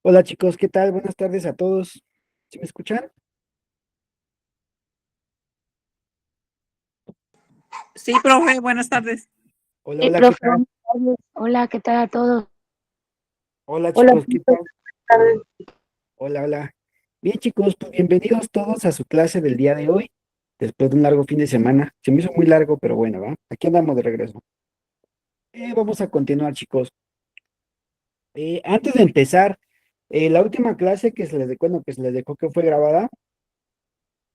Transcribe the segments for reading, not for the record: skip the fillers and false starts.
Hola chicos, ¿qué tal? Buenas tardes a todos. ¿Sí me escuchan? Sí, profe, buenas tardes. Hola, Sí, hola, ¿qué profe, tal? buenas tardes. Hola, ¿qué tal a todos? Hola Hola, chicos, ¿qué profe, tal? buenas tardes. Hola, hola. Bien chicos, pues bienvenidos todos a su clase del día de hoy, después de un largo fin de semana. Se me hizo muy largo, pero bueno, ¿va? Aquí andamos de regreso. Vamos a continuar chicos. Antes de empezar, la última clase que se les dejó, bueno, que se les dejó que fue grabada,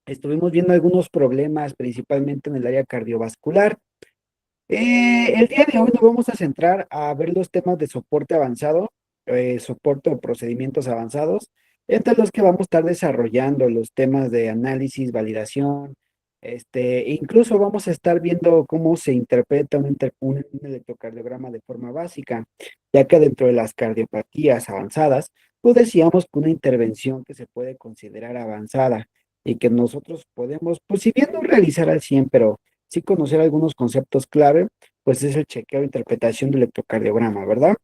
estuvimos viendo algunos problemas, principalmente en el área cardiovascular. El día de hoy nos vamos a centrar a ver los temas de soporte avanzado, soporte o procedimientos avanzados, entre los que vamos a estar desarrollando los temas de análisis, validación, incluso vamos a estar viendo cómo se interpreta un electrocardiograma de forma básica, ya que dentro de las cardiopatías avanzadas, pues decíamos que una intervención que se puede considerar avanzada y que nosotros podemos, pues si bien no realizar al 100, pero sí conocer algunos conceptos clave, pues es el chequeo e interpretación del electrocardiograma, ¿verdad?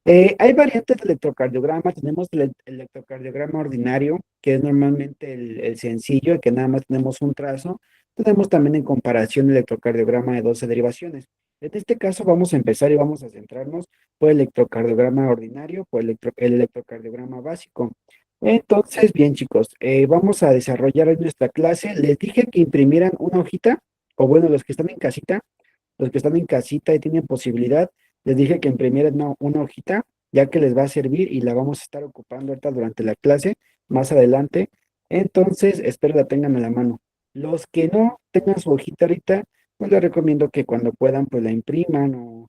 Hay variantes de electrocardiograma, tenemos el electrocardiograma ordinario, que es normalmente el sencillo, el que nada más tenemos un trazo. Tenemos también en comparación el electrocardiograma de 12 derivaciones. En este caso vamos a empezar y vamos a centrarnos por el electrocardiograma ordinario, por el electrocardiograma básico. Entonces, bien chicos, vamos a desarrollar hoy nuestra clase. Les dije que imprimieran una hojita, o bueno, los que están en casita y tienen posibilidad, les dije que imprimieran una hojita, ya que les va a servir y la vamos a estar ocupando ahorita durante la clase, más adelante. Entonces, espero la tengan a la mano. Los que no tengan su hojita ahorita, pues les recomiendo que cuando puedan, pues la impriman o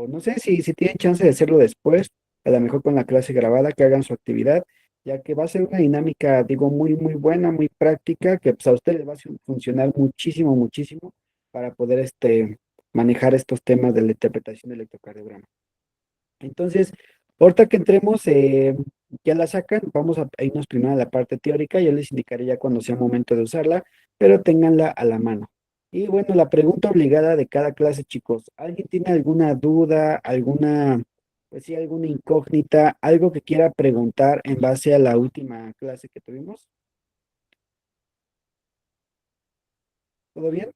no sé si tienen chance de hacerlo después, a lo mejor con la clase grabada, que hagan su actividad, ya que va a ser una dinámica, digo, muy, muy buena, muy práctica, que pues a ustedes les va a funcionar muchísimo, muchísimo para poder manejar estos temas de la interpretación del electrocardiograma. Entonces, ahorita que entremos, ya la sacan, vamos a irnos primero a la parte teórica, yo les indicaré ya cuando sea momento de usarla, pero ténganla a la mano. Y bueno, la pregunta obligada de cada clase, chicos, ¿alguien tiene alguna duda, alguna, pues sí, alguna incógnita, algo que quiera preguntar en base a la última clase que tuvimos? ¿Todo bien?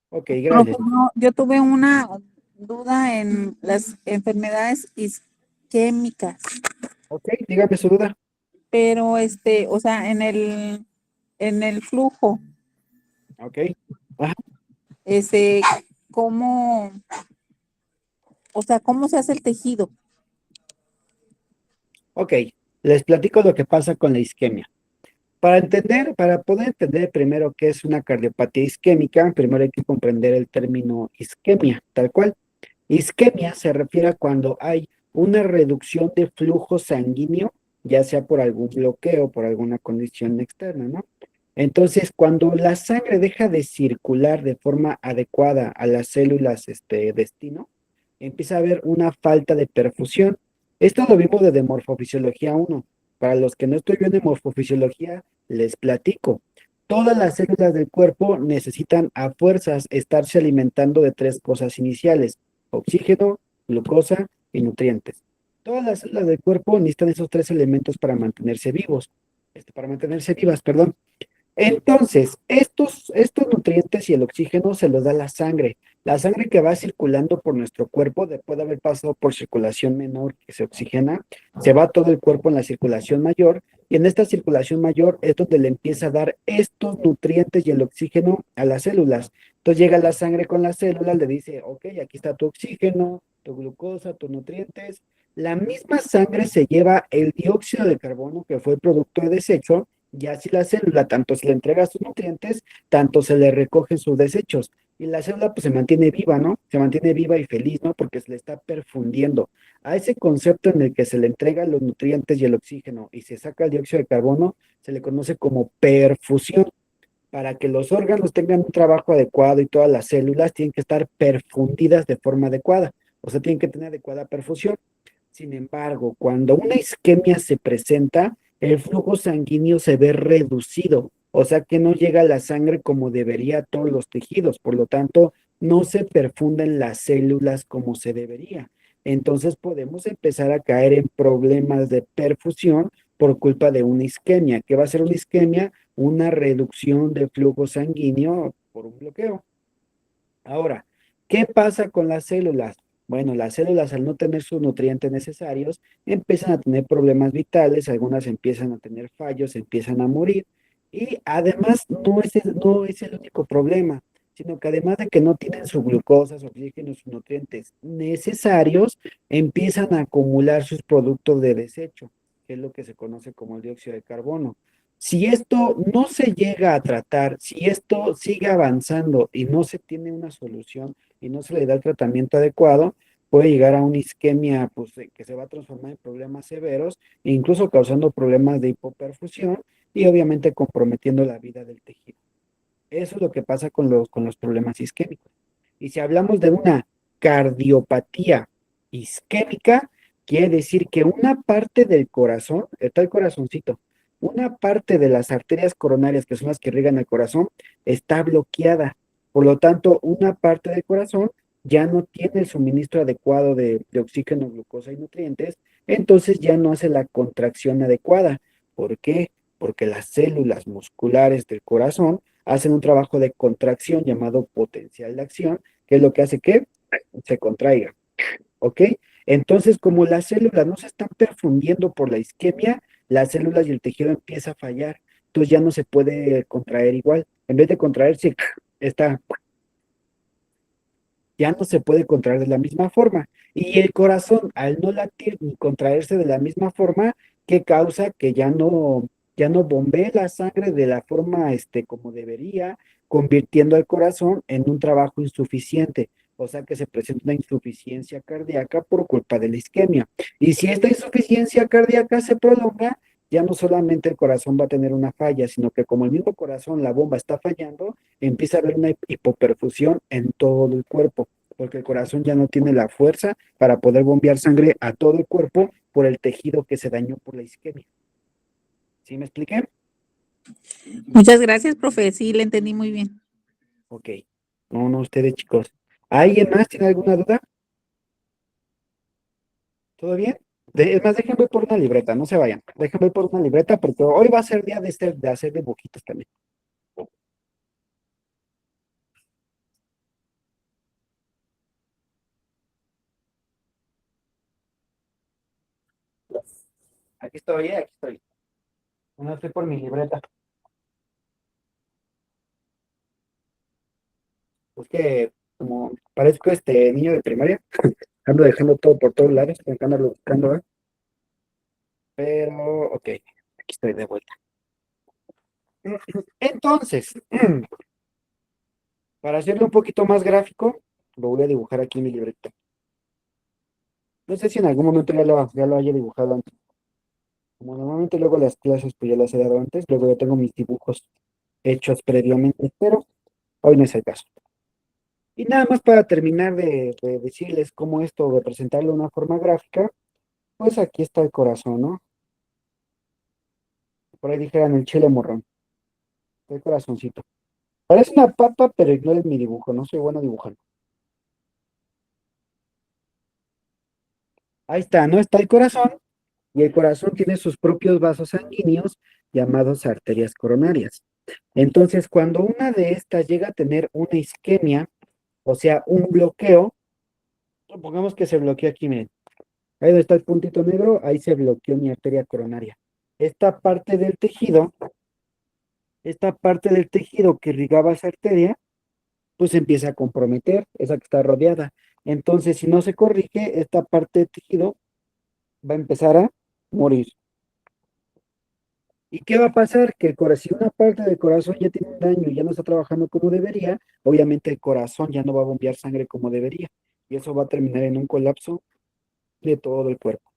Ok, Profe, gracias. yo tuve una duda en las enfermedades isquémicas, Ok, dígame su duda. pero o sea, en el flujo, Ok. Ajá. este, ¿cómo, o sea, cómo se hace el tejido? Ok, les platico lo que pasa con la isquemia. Para poder entender primero qué es una cardiopatía isquémica, primero hay que comprender el término isquemia, tal cual. Isquemia se refiere a cuando hay una reducción de flujo sanguíneo, ya sea por algún bloqueo, por alguna condición externa, ¿no? Entonces, cuando la sangre deja de circular de forma adecuada a las células, destino, empieza a haber una falta de perfusión. Esto lo vimos desde Morfofisiología 1. Para los que no estuvieron de Morfofisiología, les platico. Todas las células del cuerpo necesitan a fuerzas estarse alimentando de tres cosas iniciales: oxígeno, glucosa y nutrientes. Todas las células del cuerpo necesitan esos tres elementos para mantenerse vivos, para mantenerse vivas, perdón. Entonces, estos nutrientes y el oxígeno se los da la sangre. La sangre que va circulando por nuestro cuerpo, después de haber pasado por circulación menor que se oxigena, se va a todo el cuerpo en la circulación mayor, y en esta circulación mayor es donde le empieza a dar estos nutrientes y el oxígeno a las células. Entonces llega la sangre con las células, le dice, ok, aquí está tu oxígeno, tu glucosa, tus nutrientes. La misma sangre se lleva el dióxido de carbono, que fue producto de desecho, y así la célula, tanto se le entrega sus nutrientes, tanto se le recogen sus desechos. Y la célula pues se mantiene viva, ¿no? Se mantiene viva y feliz, ¿no? Porque se le está perfundiendo. A ese concepto en el que se le entregan los nutrientes y el oxígeno y se saca el dióxido de carbono, se le conoce como perfusión. Para que los órganos tengan un trabajo adecuado y todas las células tienen que estar perfundidas de forma adecuada. O sea, tienen que tener adecuada perfusión. Sin embargo, cuando una isquemia se presenta, el flujo sanguíneo se ve reducido, o sea que no llega la sangre como debería a todos los tejidos, por lo tanto, no se perfunden las células como se debería. Entonces podemos empezar a caer en problemas de perfusión por culpa de una isquemia. ¿Qué va a ser una isquemia? Una reducción de flujo sanguíneo por un bloqueo. Ahora, ¿qué pasa con las células? Bueno, las células al no tener sus nutrientes necesarios empiezan a tener problemas vitales, algunas empiezan a tener fallos, empiezan a morir y además no es el único problema, sino que además de que no tienen su glucosa, su oxígeno, sus nutrientes necesarios, empiezan a acumular sus productos de desecho, que es lo que se conoce como el dióxido de carbono. Si esto no se llega a tratar, si esto sigue avanzando y no se tiene una solución y no se le da el tratamiento adecuado, puede llegar a una isquemia pues, que se va a transformar en problemas severos e incluso causando problemas de hipoperfusión y obviamente comprometiendo la vida del tejido. Eso es lo que pasa con los problemas isquémicos. Y si hablamos de una cardiopatía isquémica, quiere decir que una parte del corazón, está el corazoncito, una parte de las arterias coronarias, que son las que irrigan el corazón, está bloqueada. Por lo tanto, una parte del corazón ya no tiene el suministro adecuado de oxígeno, glucosa y nutrientes, entonces ya no hace la contracción adecuada. ¿Por qué? Porque las células musculares del corazón hacen un trabajo de contracción llamado potencial de acción, que es lo que hace que se contraiga. ¿Ok? Entonces, como las células no se están perfundiendo por la isquemia, las células y el tejido empieza a fallar. Entonces ya no se puede contraer igual. En vez de contraerse, está, ya no se puede contraer de la misma forma. Y el corazón, al no latir ni contraerse de la misma forma, ¿qué causa? Que ya no bombee la sangre de la forma como debería, convirtiendo al corazón en un trabajo insuficiente. O sea que se presenta una insuficiencia cardíaca por culpa de la isquemia. Y si esta insuficiencia cardíaca se prolonga, ya no solamente el corazón va a tener una falla, sino que como el mismo corazón, la bomba está fallando, empieza a haber una hipoperfusión en todo el cuerpo, porque el corazón ya no tiene la fuerza para poder bombear sangre a todo el cuerpo por el tejido que se dañó por la isquemia. ¿Sí me expliqué? Muchas gracias, profe. Sí, le entendí muy bien. Ok. No, no, ustedes chicos. ¿Alguien más tiene alguna duda? ¿Todo bien? Es más, déjenme por una libreta, no se vayan. Déjenme por una libreta porque hoy va a ser día de hacer dibujitos también. Aquí estoy, aquí estoy. No estoy por mi libreta. Es que como parezco niño de primaria, ando dejando todo por todos lados, ando buscando, ¿eh? Pero, ok, aquí estoy de vuelta. Entonces, para hacerlo un poquito más gráfico, lo voy a dibujar aquí en mi libreta. No sé si en algún momento ya lo haya dibujado antes. Como normalmente luego las clases pues ya las he dado antes, luego ya tengo mis dibujos hechos previamente, pero hoy no es el caso. Y nada más para terminar de decirles cómo esto, de presentarlo de una forma gráfica, pues aquí está el corazón, ¿no? Por ahí dijeran el chile morrón, el corazoncito. Parece una papa, pero ignoren mi dibujo, no soy bueno dibujando. Ahí está, ¿no? Está el corazón, y el corazón tiene sus propios vasos sanguíneos llamados arterias coronarias. Entonces, cuando una de estas llega a tener una isquemia, o sea, un bloqueo, supongamos que se bloqueó aquí, miren, ahí donde está el puntito negro, ahí se bloqueó mi arteria coronaria. Esta parte del tejido, esta parte del tejido que irrigaba esa arteria, pues empieza a comprometer, esa que está rodeada. Entonces, si no se corrige, esta parte del tejido va a empezar a morir. ¿Y qué va a pasar? Que si una parte del corazón ya tiene un daño y ya no está trabajando como debería, obviamente el corazón ya no va a bombear sangre como debería. Y eso va a terminar en un colapso de todo el cuerpo.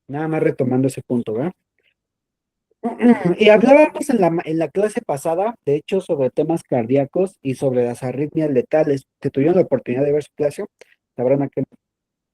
Nada más retomando ese punto, ¿verdad? Y hablábamos en la clase pasada, de hecho, sobre temas cardíacos y sobre las arritmias letales. Que tuvieron la oportunidad de ver su clase, sabrán a qué.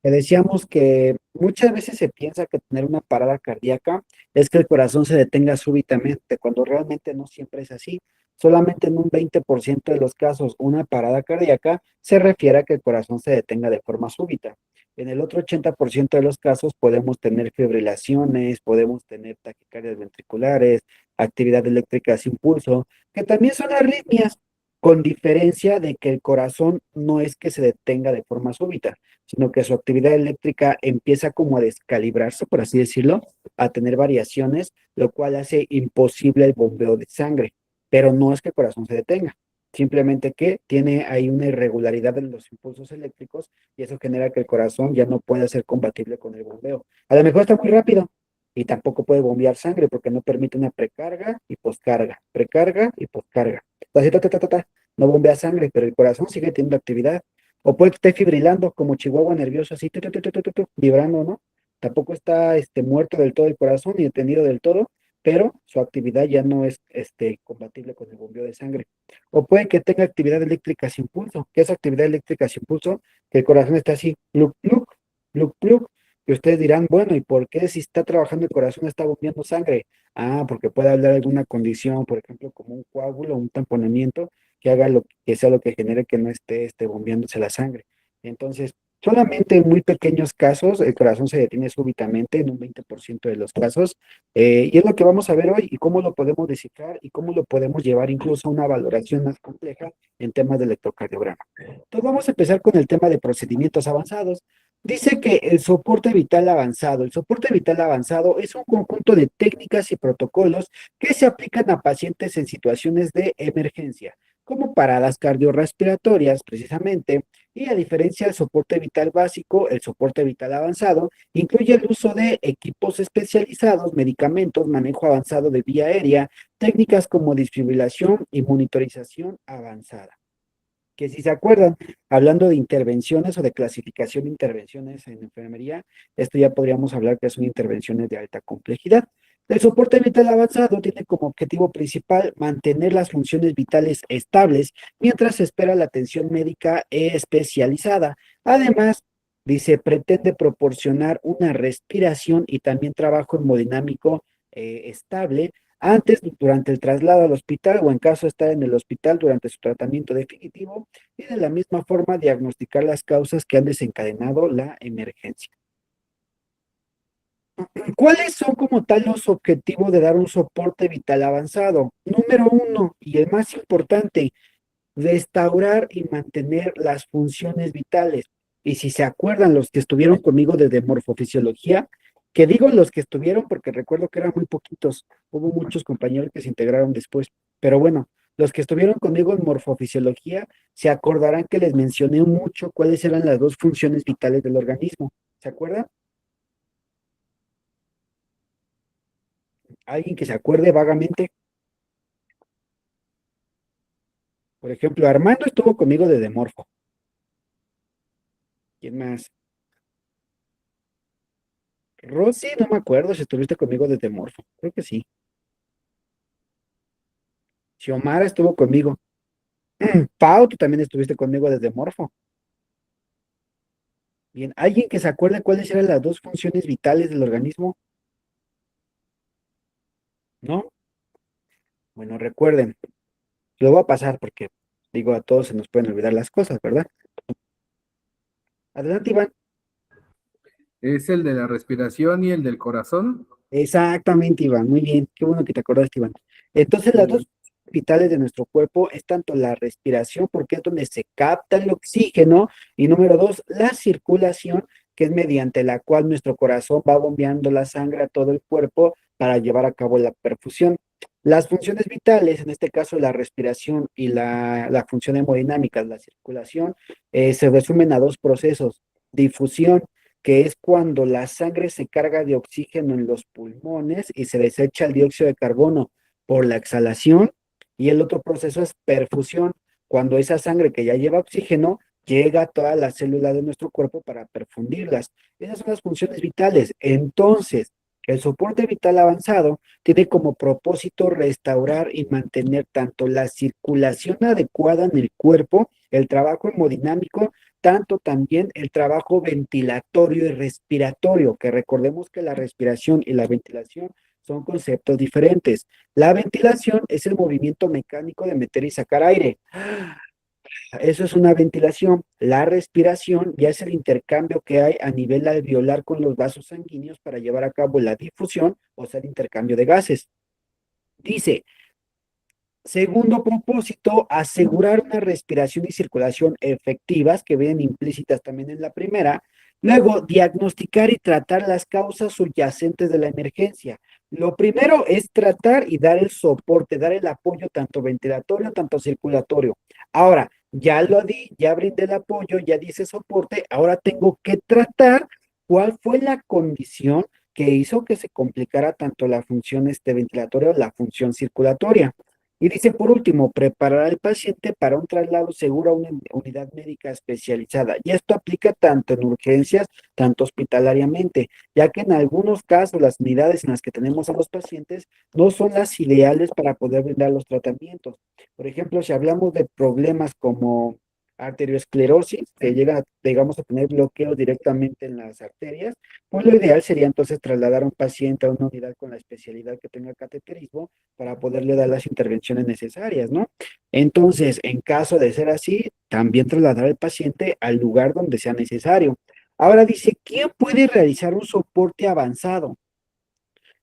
Que decíamos que muchas veces se piensa que tener una parada cardíaca es que el corazón se detenga súbitamente, cuando realmente no siempre es así, solamente en un 20% de los casos una parada cardíaca se refiere a que el corazón se detenga de forma súbita. En el otro 80% de los casos podemos tener fibrilaciones, podemos tener taquicardias ventriculares, actividad eléctrica sin pulso, que también son arritmias, con diferencia de que el corazón no es que se detenga de forma súbita, sino que su actividad eléctrica empieza como a descalibrarse, por así decirlo, a tener variaciones, lo cual hace imposible el bombeo de sangre, pero no es que el corazón se detenga, simplemente que tiene ahí una irregularidad en los impulsos eléctricos y eso genera que el corazón ya no pueda ser compatible con el bombeo. A lo mejor está muy rápido y tampoco puede bombear sangre porque no permite una precarga y poscarga. Así, no bombea sangre, pero el corazón sigue teniendo actividad. O puede que esté fibrilando como chihuahua nervioso, así, vibrando, ¿no? Tampoco está muerto del todo el corazón ni detenido del todo, pero su actividad ya no es compatible con el bombeo de sangre. O puede que tenga actividad eléctrica sin pulso. ¿Qué es actividad eléctrica sin pulso? Que el corazón está así, pluk, pluk, pluk, pluk. Y ustedes dirán, bueno, ¿y por qué si está trabajando el corazón está bombeando sangre? Ah, porque puede haber alguna condición, por ejemplo, como un coágulo, un tamponamiento, que haga lo que sea lo que genere que no esté bombeándose la sangre. Entonces, solamente en muy pequeños casos el corazón se detiene súbitamente, en un 20% de los casos, y es lo que vamos a ver hoy y cómo lo podemos descifrar y cómo lo podemos llevar incluso a una valoración más compleja en temas de electrocardiograma. Entonces, vamos a empezar con el tema de procedimientos avanzados. Dice que el soporte vital avanzado es un conjunto de técnicas y protocolos que se aplican a pacientes en situaciones de emergencia, como paradas cardiorrespiratorias, precisamente, y a diferencia del soporte vital básico, el soporte vital avanzado incluye el uso de equipos especializados, medicamentos, manejo avanzado de vía aérea, técnicas como desfibrilación y monitorización avanzada. Que si se acuerdan, hablando de intervenciones o de clasificación de intervenciones en enfermería, esto ya podríamos hablar que son intervenciones de alta complejidad. El soporte vital avanzado tiene como objetivo principal mantener las funciones vitales estables mientras se espera la atención médica especializada. Además, dice, pretende proporcionar una respiración y también trabajo hemodinámico estable antes, durante el traslado al hospital o en caso de estar en el hospital durante su tratamiento definitivo y de la misma forma diagnosticar las causas que han desencadenado la emergencia. ¿Cuáles son como tal los objetivos de dar un soporte vital avanzado? Número uno, y el más importante, restaurar y mantener las funciones vitales. Y si se acuerdan los que estuvieron conmigo desde morfofisiología, que digo los que estuvieron porque recuerdo que eran muy poquitos, hubo muchos compañeros que se integraron después, pero bueno, los que estuvieron conmigo en morfofisiología se acordarán que les mencioné mucho cuáles eran las dos funciones vitales del organismo. ¿Se acuerdan? ¿Alguien que se acuerde vagamente? Por ejemplo, Armando estuvo conmigo desde morfo. ¿Quién más? Rosy, no me acuerdo si estuviste conmigo desde morfo. Creo que sí. Xiomara estuvo conmigo. Pau, tú también estuviste conmigo desde morfo. Bien, ¿alguien que se acuerde cuáles eran las dos funciones vitales del organismo? ¿No? Bueno, recuerden, lo voy a pasar porque, digo, a todos se nos pueden olvidar las cosas, ¿verdad? Adelante, Iván. Es el de la respiración y el del corazón. Exactamente, Iván. Muy bien. Qué bueno que te acordaste, Iván. Entonces, las dos vitales de nuestro cuerpo es tanto la respiración, porque es donde se capta el oxígeno, y número dos, la circulación, que es mediante la cual nuestro corazón va bombeando la sangre a todo el cuerpo para llevar a cabo la perfusión. Las funciones vitales, en este caso la respiración y la función hemodinámica, la circulación, se resumen a dos procesos: difusión, que es cuando la sangre se carga de oxígeno en los pulmones y se desecha el dióxido de carbono por la exhalación, y el otro proceso es perfusión, cuando esa sangre que ya lleva oxígeno llega a todas las células de nuestro cuerpo para perfundirlas. Esas son las funciones vitales. Entonces, el soporte vital avanzado tiene como propósito restaurar y mantener tanto la circulación adecuada en el cuerpo, el trabajo hemodinámico, tanto también el trabajo ventilatorio y respiratorio, que recordemos que la respiración y la ventilación son conceptos diferentes. La ventilación es el movimiento mecánico de meter y sacar aire. Eso es una ventilación. La respiración ya es el intercambio que hay a nivel alveolar con los vasos sanguíneos para llevar a cabo la difusión, o sea, el intercambio de gases. Dice, segundo propósito, asegurar una respiración y circulación efectivas, que vienen implícitas también en la primera. Luego, diagnosticar y tratar las causas subyacentes de la emergencia. Lo primero es tratar y dar el soporte, dar el apoyo tanto ventilatorio, tanto circulatorio. Ahora, ya lo di, ya brindé el apoyo, ya di ese soporte, ahora tengo que tratar cuál fue la condición que hizo que se complicara tanto la función ventilatoria o la función circulatoria. Y dice, por último, preparar al paciente para un traslado seguro a una unidad médica especializada. Y esto aplica tanto en urgencias, tanto hospitalariamente, ya que en algunos casos las unidades en las que tenemos a los pacientes no son las ideales para poder brindar los tratamientos. Por ejemplo, si hablamos de problemas como arteriosclerosis, que llega, digamos, a tener bloqueo directamente en las arterias, pues lo ideal sería entonces trasladar a un paciente a una unidad con la especialidad que tenga cateterismo para poderle dar las intervenciones necesarias, ¿no? Entonces, en caso de ser así, también trasladar al paciente al lugar donde sea necesario. Ahora dice, ¿quién puede realizar un soporte avanzado?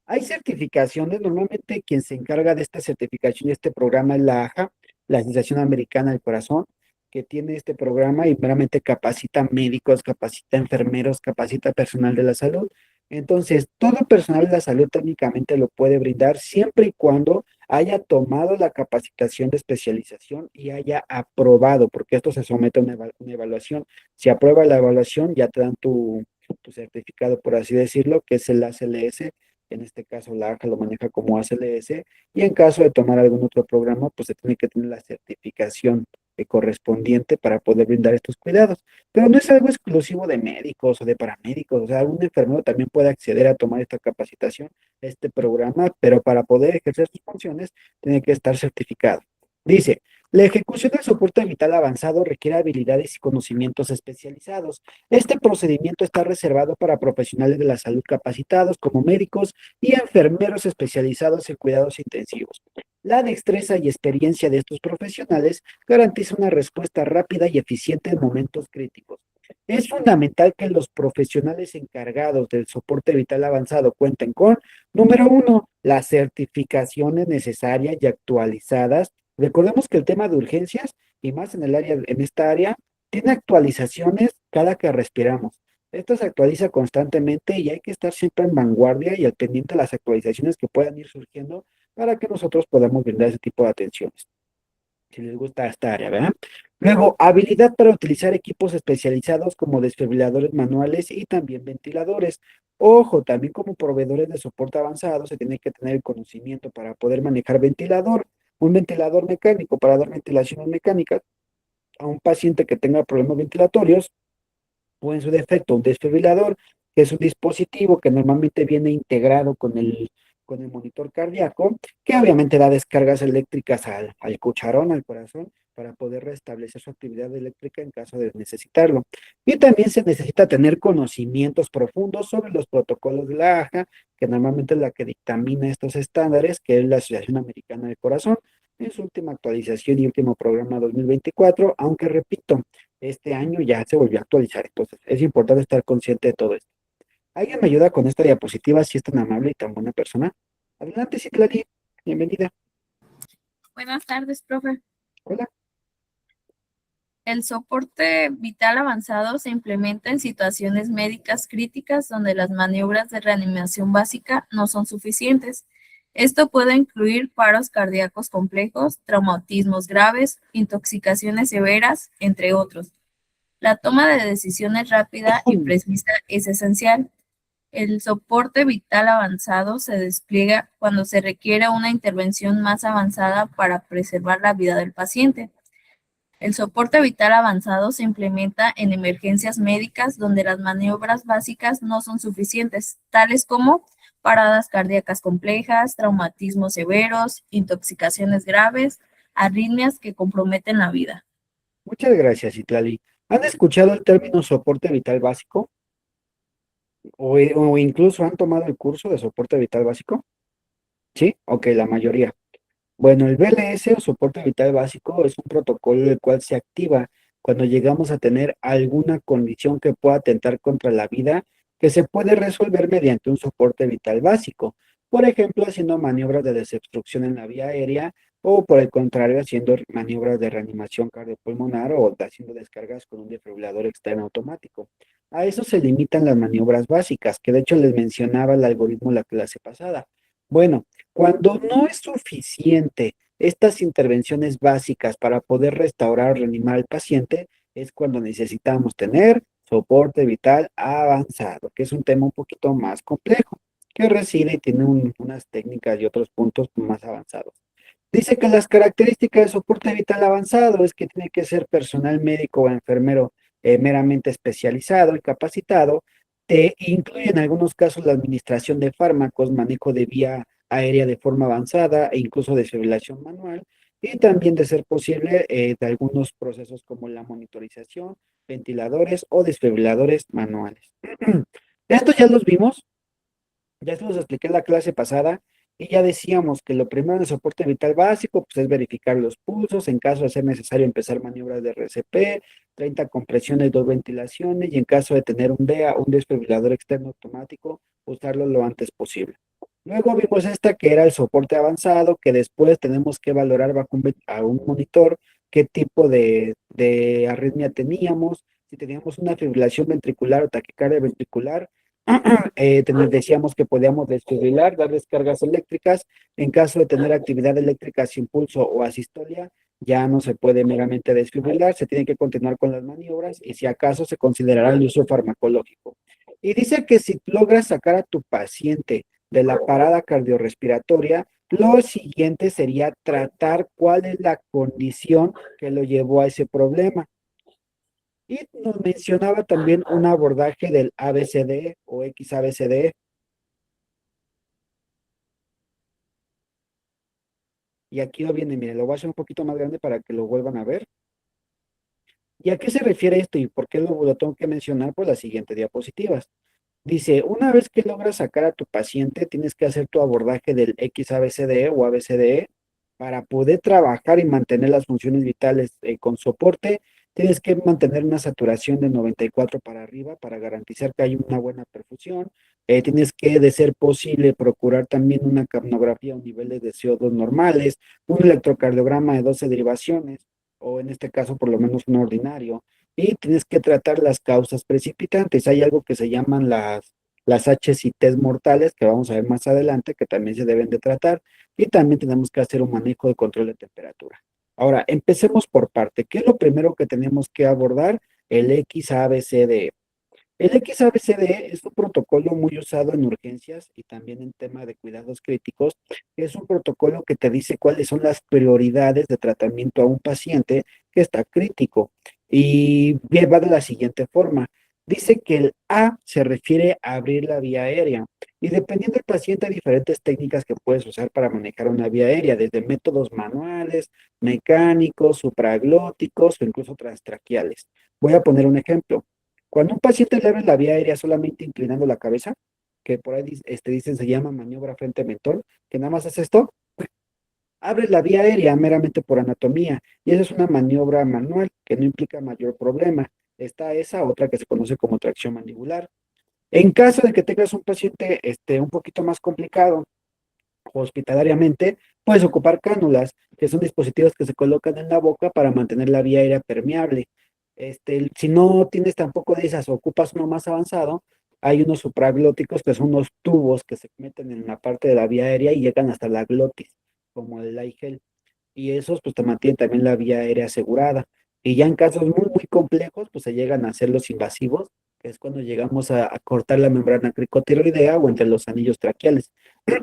Hay certificaciones, normalmente quien se encarga de esta certificación y este programa es la AJA, la Asociación Americana del Corazón, que tiene este programa y meramente capacita médicos, capacita enfermeros, capacita personal de la salud. Entonces, todo personal de la salud técnicamente lo puede brindar siempre y cuando haya tomado la capacitación de especialización y haya aprobado, porque esto se somete a una evaluación. Si aprueba la evaluación, ya te dan tu certificado, por así decirlo, que es el ACLS. En este caso, la AJA lo maneja como ACLS, y en caso de tomar algún otro programa, pues se tiene que tener la certificación correspondiente para poder brindar estos cuidados. Pero no es algo exclusivo de médicos o de paramédicos, o sea, algún enfermero también puede acceder a tomar esta capacitación, este programa, pero para poder ejercer sus funciones, tiene que estar certificado. Dice, la ejecución del soporte vital avanzado requiere habilidades y conocimientos especializados. Este procedimiento está reservado para profesionales de la salud capacitados como médicos y enfermeros especializados en cuidados intensivos. La destreza y experiencia de estos profesionales garantiza una respuesta rápida y eficiente en momentos críticos. Es fundamental que los profesionales encargados del soporte vital avanzado cuenten con, número uno, las certificaciones necesarias y actualizadas. Recordemos que el tema de urgencias, y más en el área, en esta área, tiene actualizaciones cada que respiramos. Esto se actualiza constantemente y hay que estar siempre en vanguardia y al pendiente de las actualizaciones que puedan ir surgiendo para que nosotros podamos brindar ese tipo de atenciones, si les gusta esta área, ¿verdad? Luego, habilidad para utilizar equipos especializados como desfibriladores manuales y también ventiladores. Ojo, también como proveedores de soporte avanzado se tiene que tener el conocimiento para poder manejar un ventilador mecánico para dar ventilaciones mecánicas a un paciente que tenga problemas ventilatorios, o en su defecto un desfibrilador, que es un dispositivo que normalmente viene integrado con el monitor cardíaco, que obviamente da descargas eléctricas al cucharón, al corazón, para poder restablecer su actividad eléctrica en caso de necesitarlo. Y también se necesita tener conocimientos profundos sobre los protocolos de la AJA, que normalmente es la que dictamina estos estándares, que es la Asociación Americana del Corazón, en su última actualización y último programa 2024, aunque repito, este año ya se volvió a actualizar, entonces es importante estar consciente de todo esto. ¿Alguien me ayuda con esta diapositiva si es tan amable y tan buena persona? Adelante, Citlali, bienvenida. Buenas tardes, profe. Hola. El soporte vital avanzado se implementa en situaciones médicas críticas donde las maniobras de reanimación básica no son suficientes. Esto puede incluir paros cardíacos complejos, traumatismos graves, intoxicaciones severas, entre otros. La toma de decisiones rápida y precisa es esencial. El soporte vital avanzado se despliega cuando se requiere una intervención más avanzada para preservar la vida del paciente. El soporte vital avanzado se implementa en emergencias médicas donde las maniobras básicas no son suficientes, tales como paradas cardíacas complejas, traumatismos severos, intoxicaciones graves, arritmias que comprometen la vida. Muchas gracias, Citlali. ¿Han escuchado el término soporte vital básico? O incluso han tomado el curso de soporte vital básico? ¿Sí? Ok, la mayoría. Bueno, el BLS o soporte vital básico es un protocolo el cual se activa cuando llegamos a tener alguna condición que pueda atentar contra la vida que se puede resolver mediante un soporte vital básico. Por ejemplo, haciendo maniobras de desobstrucción en la vía aérea o por el contrario, haciendo maniobras de reanimación cardiopulmonar o haciendo descargas con un desfibrilador externo automático. A eso se limitan las maniobras básicas, que de hecho les mencionaba el algoritmo la clase pasada. Bueno, cuando no es suficiente estas intervenciones básicas para poder restaurar o reanimar al paciente, es cuando necesitamos tener soporte vital avanzado, que es un tema un poquito más complejo, que reside y tiene unas técnicas y otros puntos más avanzados. Dice que las características de soporte vital avanzado es que tiene que ser personal médico o enfermero meramente especializado y capacitado. Te incluye en algunos casos la administración de fármacos, manejo de vía aérea de forma avanzada e incluso desfibrilación manual. Y también, de ser posible, de algunos procesos como la monitorización, ventiladores o desfibriladores manuales. Estos ya los vimos, ya se los expliqué en la clase pasada y ya decíamos que lo primero en el soporte vital básico pues, es verificar los pulsos, en caso de ser necesario empezar maniobras de RCP, 30 compresiones, 2 ventilaciones y en caso de tener un DEA, un desfibrilador externo automático, usarlo lo antes posible. Luego vimos esta que era el soporte avanzado, que después tenemos que valorar bajo a un monitor qué tipo de arritmia teníamos, si teníamos una fibrilación ventricular o taquicardia ventricular, decíamos que podíamos desfibrilar, dar descargas eléctricas. En caso de tener actividad eléctrica sin pulso o asistolia, ya no se puede meramente desfibrilar, se tiene que continuar con las maniobras y si acaso se considerará el uso farmacológico. Y dice que si logras sacar a tu paciente de la parada cardiorrespiratoria, lo siguiente sería tratar cuál es la condición que lo llevó a ese problema. Y nos mencionaba también un abordaje del ABCDE o XABCDE. Y aquí lo viene, miren, lo voy a hacer un poquito más grande para que lo vuelvan a ver. ¿Y a qué se refiere esto y por qué lo tengo que mencionar? Por las siguientes diapositivas. Dice, una vez que logras sacar a tu paciente, tienes que hacer tu abordaje del XABCDE o ABCDE para poder trabajar y mantener las funciones vitales con soporte. Tienes que mantener una saturación de 94 para arriba para garantizar que hay una buena perfusión. Tienes que, de ser posible, procurar también una capnografía o niveles de CO2 normales, un electrocardiograma de 12 derivaciones, o en este caso por lo menos un ordinario y tienes que tratar las causas precipitantes. Hay algo que se llaman las HCTs mortales, que vamos a ver más adelante, que también se deben de tratar, y también tenemos que hacer un manejo de control de temperatura. Ahora, empecemos por parte. ¿Qué es lo primero que tenemos que abordar? El XABCDE. El XABCDE es un protocolo muy usado en urgencias y también en tema de cuidados críticos. Es un protocolo que te dice cuáles son las prioridades de tratamiento a un paciente que está crítico. Y va de la siguiente forma. Dice que el A se refiere a abrir la vía aérea. Y dependiendo del paciente, hay diferentes técnicas que puedes usar para manejar una vía aérea, desde métodos manuales, mecánicos, supraglóticos o incluso transtraquiales. Voy a poner un ejemplo. Cuando un paciente le abre la vía aérea solamente inclinando la cabeza, que por ahí dicen se llama maniobra frente mentón, que nada más hace esto, abre la vía aérea meramente por anatomía, y esa es una maniobra manual que no implica mayor problema. Está esa otra que se conoce como tracción mandibular. En caso de que tengas un paciente un poquito más complicado, hospitalariamente, puedes ocupar cánulas, que son dispositivos que se colocan en la boca para mantener la vía aérea permeable. Si no tienes tampoco de esas, ocupas uno más avanzado, hay unos supraglóticos que son unos tubos que se meten en la parte de la vía aérea y llegan hasta la glotis, como el Ligel. Y esos pues te mantienen también la vía aérea asegurada. Y ya en casos muy, muy complejos, pues se llegan a hacer los invasivos, que es cuando llegamos a cortar la membrana cricotiroidea o entre los anillos traqueales.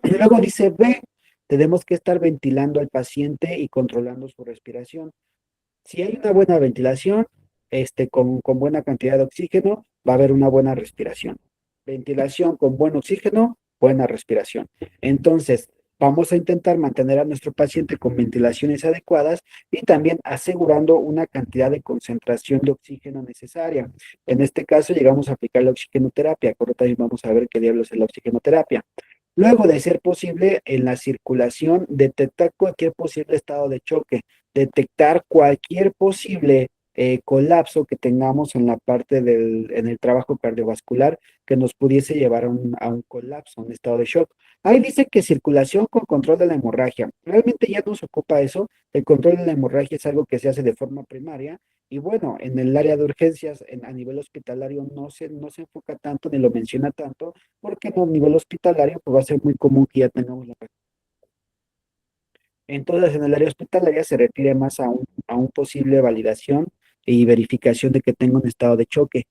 Luego dice B, tenemos que estar ventilando al paciente y controlando su respiración. Si hay una buena ventilación, con buena cantidad de oxígeno, va a haber una buena respiración. Ventilación con buen oxígeno, buena respiración. Entonces, vamos a intentar mantener a nuestro paciente con ventilaciones adecuadas y también asegurando una cantidad de concentración de oxígeno necesaria. En este caso, llegamos a aplicar la oxigenoterapia. Por lo tanto, vamos a ver qué diablos es la oxigenoterapia. Luego, de ser posible, en la circulación, detectar cualquier posible estado de choque, detectar cualquier posible colapso que tengamos en la parte en el trabajo cardiovascular que nos pudiese llevar a un colapso, a un estado de shock. Ahí dice que circulación con control de la hemorragia. Realmente ya no se ocupa eso. El control de la hemorragia es algo que se hace de forma primaria. Y bueno, en el área de urgencias, a nivel hospitalario, no se enfoca tanto ni lo menciona tanto, porque en el nivel hospitalario pues, va a ser muy común que ya tengamos la. Entonces, en el área hospitalaria se refiere más a un posible validación y verificación de que tenga un estado de choque.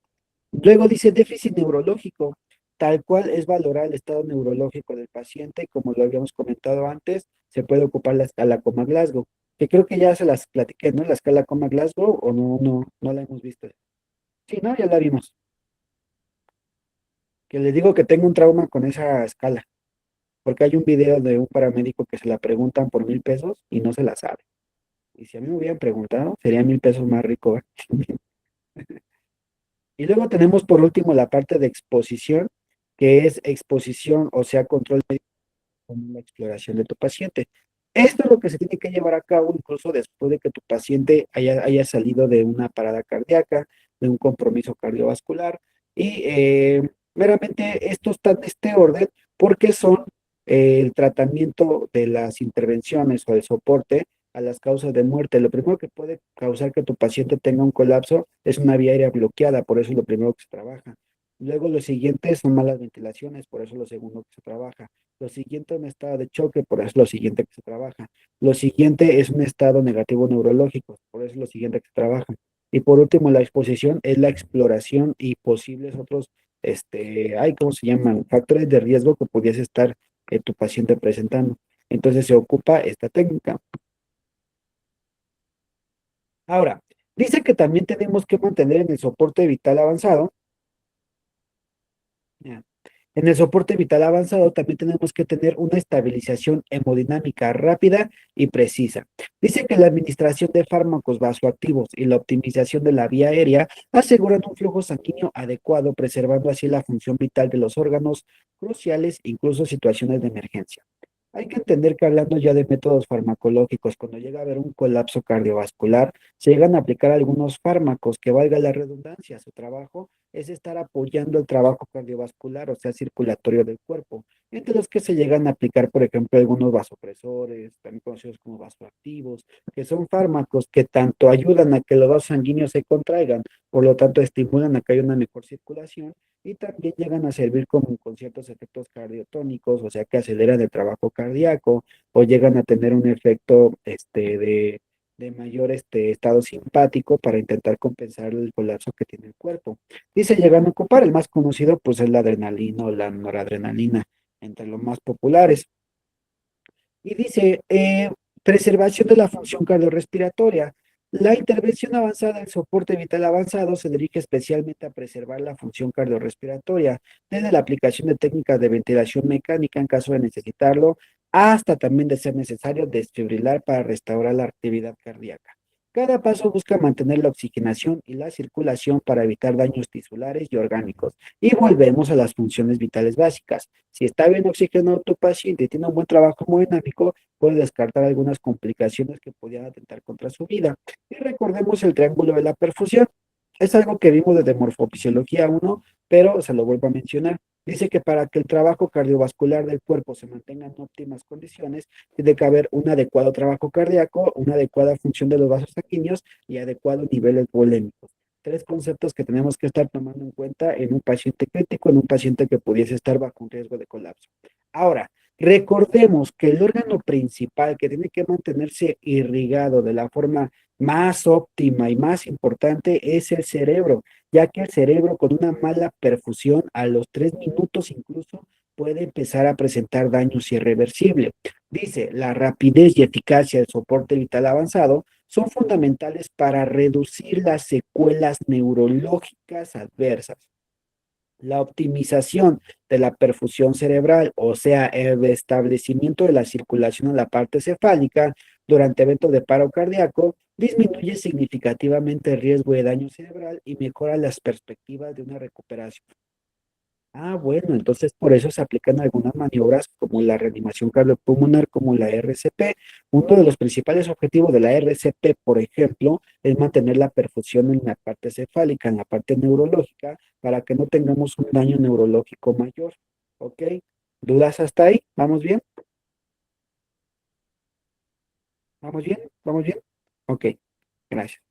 Luego dice déficit neurológico, tal cual es valorar el estado neurológico del paciente, como lo habíamos comentado antes, se puede ocupar la escala Coma-Glasgow, que creo que ya se las platiqué, ¿no? La escala Coma-Glasgow, o no la hemos visto. Sí, ¿no? Ya la vimos. Que les digo que tengo un trauma con esa escala, porque hay un video de un paramédico que se la preguntan por 1,000 pesos y no se la sabe. Y si a mí me hubieran preguntado, sería 1,000 pesos más rico. Y luego tenemos por último la parte de exposición, que es exposición, o sea, control con la exploración de tu paciente. Esto es lo que se tiene que llevar a cabo incluso después de que tu paciente haya salido de una parada cardíaca, de un compromiso cardiovascular. Y meramente esto está en este orden porque son el tratamiento de las intervenciones o el soporte a las causas de muerte. Lo primero que puede causar que tu paciente tenga un colapso es una vía aérea bloqueada, por eso es lo primero que se trabaja. Luego lo siguiente son malas ventilaciones, por eso es lo segundo que se trabaja. Lo siguiente es un estado de choque, por eso es lo siguiente que se trabaja. Lo siguiente es un estado negativo neurológico, por eso es lo siguiente que se trabaja. Y por último, la exposición es la exploración y posibles otros, ¿cómo se llaman? Factores de riesgo que pudiese estar tu paciente presentando. Entonces se ocupa esta técnica. Ahora, dice que también tenemos que mantener en el soporte vital avanzado. Ya. En el soporte vital avanzado también tenemos que tener una estabilización hemodinámica rápida y precisa. Dice que la administración de fármacos vasoactivos y la optimización de la vía aérea aseguran un flujo sanguíneo adecuado, preservando así la función vital de los órganos cruciales, incluso en situaciones de emergencia. Hay que entender que hablando ya de métodos farmacológicos, cuando llega a haber un colapso cardiovascular, se llegan a aplicar algunos fármacos que, valga la redundancia, su trabajo es estar apoyando el trabajo cardiovascular, o sea, circulatorio del cuerpo, entre los que se llegan a aplicar, por ejemplo, algunos vasopresores, también conocidos como vasoactivos, que son fármacos que tanto ayudan a que los vasos sanguíneos se contraigan, por lo tanto estimulan a que haya una mejor circulación, y también llegan a servir como con ciertos efectos cardiotónicos, o sea, que aceleran el trabajo cardíaco, o llegan a tener un efecto de mayor estado simpático para intentar compensar el colapso que tiene el cuerpo. Y se llegan a ocupar, el más conocido pues es la adrenalina o la noradrenalina, entre los más populares. Y dice, preservación de la función cardiorrespiratoria. La intervención avanzada del soporte vital avanzado se dirige especialmente a preservar la función cardiorrespiratoria, desde la aplicación de técnicas de ventilación mecánica en caso de necesitarlo, hasta también de ser necesario desfibrilar para restaurar la actividad cardíaca. Cada paso busca mantener la oxigenación y la circulación para evitar daños tisulares y orgánicos. Y volvemos a las funciones vitales básicas. Si está bien oxigenado tu paciente y tiene un buen trabajo hemodinámico, puede descartar algunas complicaciones que podrían atentar contra su vida. Y recordemos el triángulo de la perfusión. Es algo que vimos desde Morfofisiología 1, pero se lo vuelvo a mencionar. Dice que para que el trabajo cardiovascular del cuerpo se mantenga en óptimas condiciones, tiene que haber un adecuado trabajo cardíaco, una adecuada función de los vasos sanguíneos y adecuados niveles volémicos. Tres conceptos que tenemos que estar tomando en cuenta en un paciente crítico, en un paciente que pudiese estar bajo un riesgo de colapso. Ahora, recordemos que el órgano principal que tiene que mantenerse irrigado de la forma más óptima y más importante es el cerebro, ya que el cerebro con una mala perfusión a los 3 minutos incluso puede empezar a presentar daños irreversibles. Dice, la rapidez y eficacia del soporte vital avanzado son fundamentales para reducir las secuelas neurológicas adversas. La optimización de la perfusión cerebral, o sea, el establecimiento de la circulación en la parte cefálica durante eventos de paro cardíaco, disminuye significativamente el riesgo de daño cerebral y mejora las perspectivas de una recuperación Ah, bueno, entonces por eso se aplican algunas maniobras como la reanimación cardiopulmonar, como la RCP. Uno de los principales objetivos de la RCP, por ejemplo, es mantener la perfusión en la parte cefálica, en la parte neurológica, para que no tengamos un daño neurológico mayor. ¿Ok? ¿Dudas hasta ahí? ¿Vamos bien? ¿Vamos bien? ¿Vamos bien? Ok, gracias.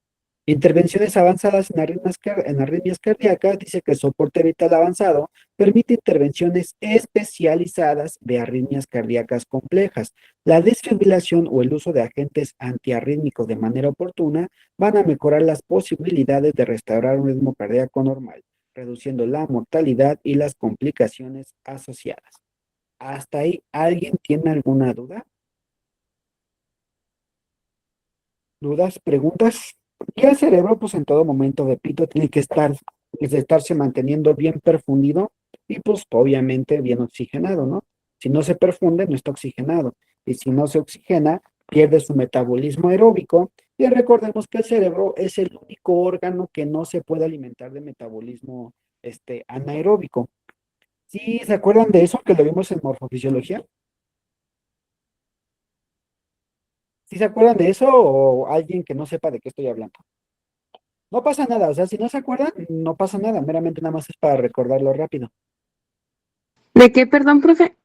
Intervenciones avanzadas en arritmias cardíacas, dice que el soporte vital avanzado permite intervenciones especializadas de arritmias cardíacas complejas. La desfibrilación o el uso de agentes antiarrítmicos de manera oportuna van a mejorar las posibilidades de restaurar un ritmo cardíaco normal, reduciendo la mortalidad y las complicaciones asociadas. ¿Hasta ahí alguien tiene alguna duda? ¿Dudas? ¿Preguntas? Y el cerebro, pues en todo momento, repito, tiene que estarse manteniendo bien perfundido y pues obviamente bien oxigenado, ¿no? Si no se perfunde, no está oxigenado. Y si no se oxigena, pierde su metabolismo aeróbico. Y recordemos que el cerebro es el único órgano que no se puede alimentar de metabolismo anaeróbico. ¿Sí se acuerdan de eso que lo vimos en morfofisiología? ¿Sí se acuerdan de eso o alguien que no sepa de qué estoy hablando? No pasa nada, o sea, si no se acuerdan, no pasa nada, meramente nada más es para recordarlo rápido, ¿De qué, perdón, profe?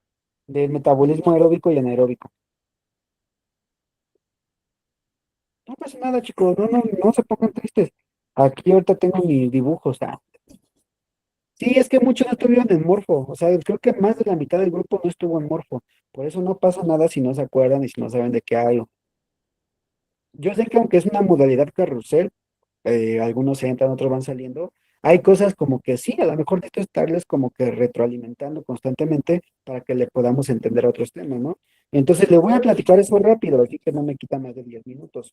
del metabolismo aeróbico y anaeróbico. No pasa nada, chicos, no se pongan tristes. Aquí ahorita tengo mis dibujos, sí, es que muchos no estuvieron en morfo, o sea, creo que más de la mitad del grupo no estuvo en morfo, por eso no pasa nada si no se acuerdan y si no saben de qué hablo. Yo sé que aunque es una modalidad carrusel, algunos entran, otros van saliendo. Hay cosas como que sí, a lo mejor necesito estarles como que retroalimentando constantemente para que le podamos entender otros temas, ¿no? Entonces le voy a platicar eso rápido, así que no me quita más de 10 minutos.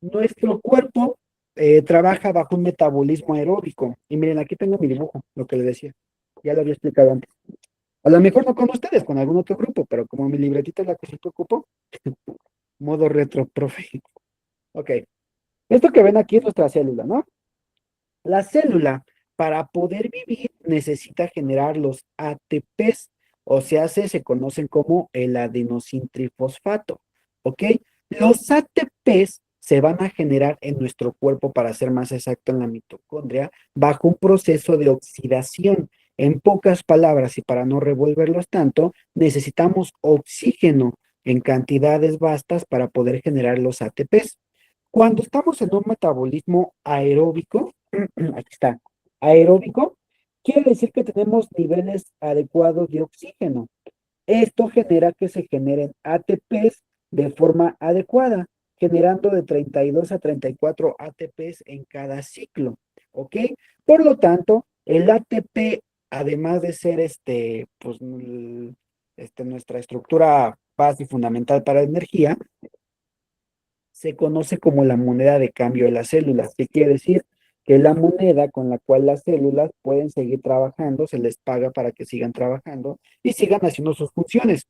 Nuestro cuerpo trabaja bajo un metabolismo aeróbico. Y miren, aquí tengo mi dibujo, lo que les decía. Ya lo había explicado antes. A lo mejor no con ustedes, con algún otro grupo, pero como mi libretita es la que se preocupó, modo retro, profe. Ok. Esto que ven aquí es nuestra célula, ¿no? La célula, para poder vivir, necesita generar los ATPs, o sea, se conocen como el adenosintrifosfato, ¿ok? Los ATPs se van a generar en nuestro cuerpo, para ser más exacto, en la mitocondria, bajo un proceso de oxidación. En pocas palabras, y para no revolverlos tanto, necesitamos oxígeno en cantidades vastas para poder generar los ATPs. Cuando estamos en un metabolismo aeróbico, aquí está, aeróbico, quiere decir que tenemos niveles adecuados de oxígeno. Esto genera que se generen ATPs de forma adecuada, generando de 32 a 34 ATPs en cada ciclo, ¿ok? Por lo tanto, el ATP, además de ser pues, nuestra estructura base y fundamental para la energía, se conoce como la moneda de cambio de las células. ¿Qué quiere decir? Que la moneda con la cual las células pueden seguir trabajando, se les paga para que sigan trabajando y sigan haciendo sus funciones.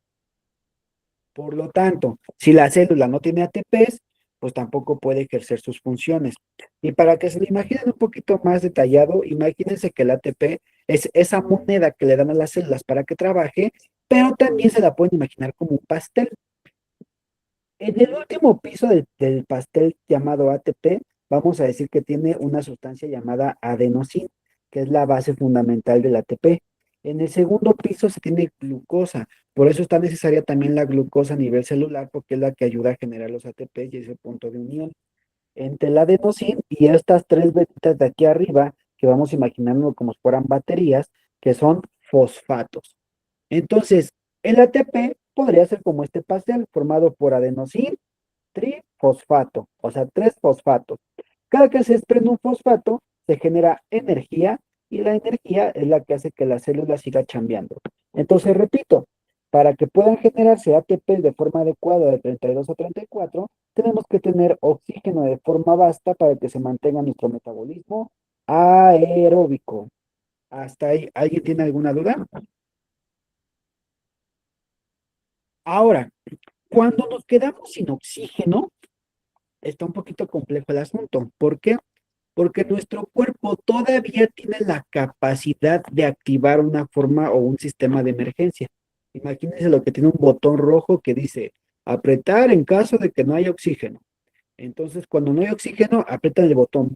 Por lo tanto, si la célula no tiene ATPs, pues tampoco puede ejercer sus funciones. Y para que se lo imaginen un poquito más detallado, imagínense que el ATP es esa moneda que le dan a las células para que trabaje, pero también se la pueden imaginar como un pastel. En el último piso del pastel llamado ATP, vamos a decir que tiene una sustancia llamada adenosina, que es la base fundamental del ATP. En el segundo piso se tiene glucosa, por eso está necesaria también la glucosa a nivel celular, porque es la que ayuda a generar los ATP y es el punto de unión entre el adenosín y estas tres velitas de aquí arriba, que vamos imaginando como si fueran baterías, que son fosfatos. Entonces, el ATP podría ser como este pastel formado por adenosín, trifosfato, o sea, tres fosfatos. Cada que se desprende un fosfato, se genera energía y la energía es la que hace que la célula siga chambeando. Entonces, repito, para que puedan generarse ATP de forma adecuada de 32 a 34, tenemos que tener oxígeno de forma vasta para que se mantenga nuestro metabolismo aeróbico. ¿Hasta ahí alguien tiene alguna duda? Ahora, cuando nos quedamos sin oxígeno, está un poquito complejo el asunto. ¿Por qué? Porque nuestro cuerpo todavía tiene la capacidad de activar una forma o un sistema de emergencia. Imagínense lo que tiene un botón rojo que dice apretar en caso de que no haya oxígeno. Entonces, cuando no hay oxígeno, apretan el botón.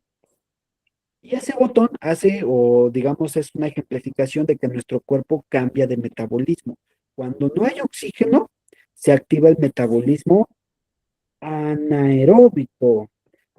Y ese botón hace, o digamos, es una ejemplificación de que nuestro cuerpo cambia de metabolismo. Cuando no hay oxígeno, se activa el metabolismo anaeróbico.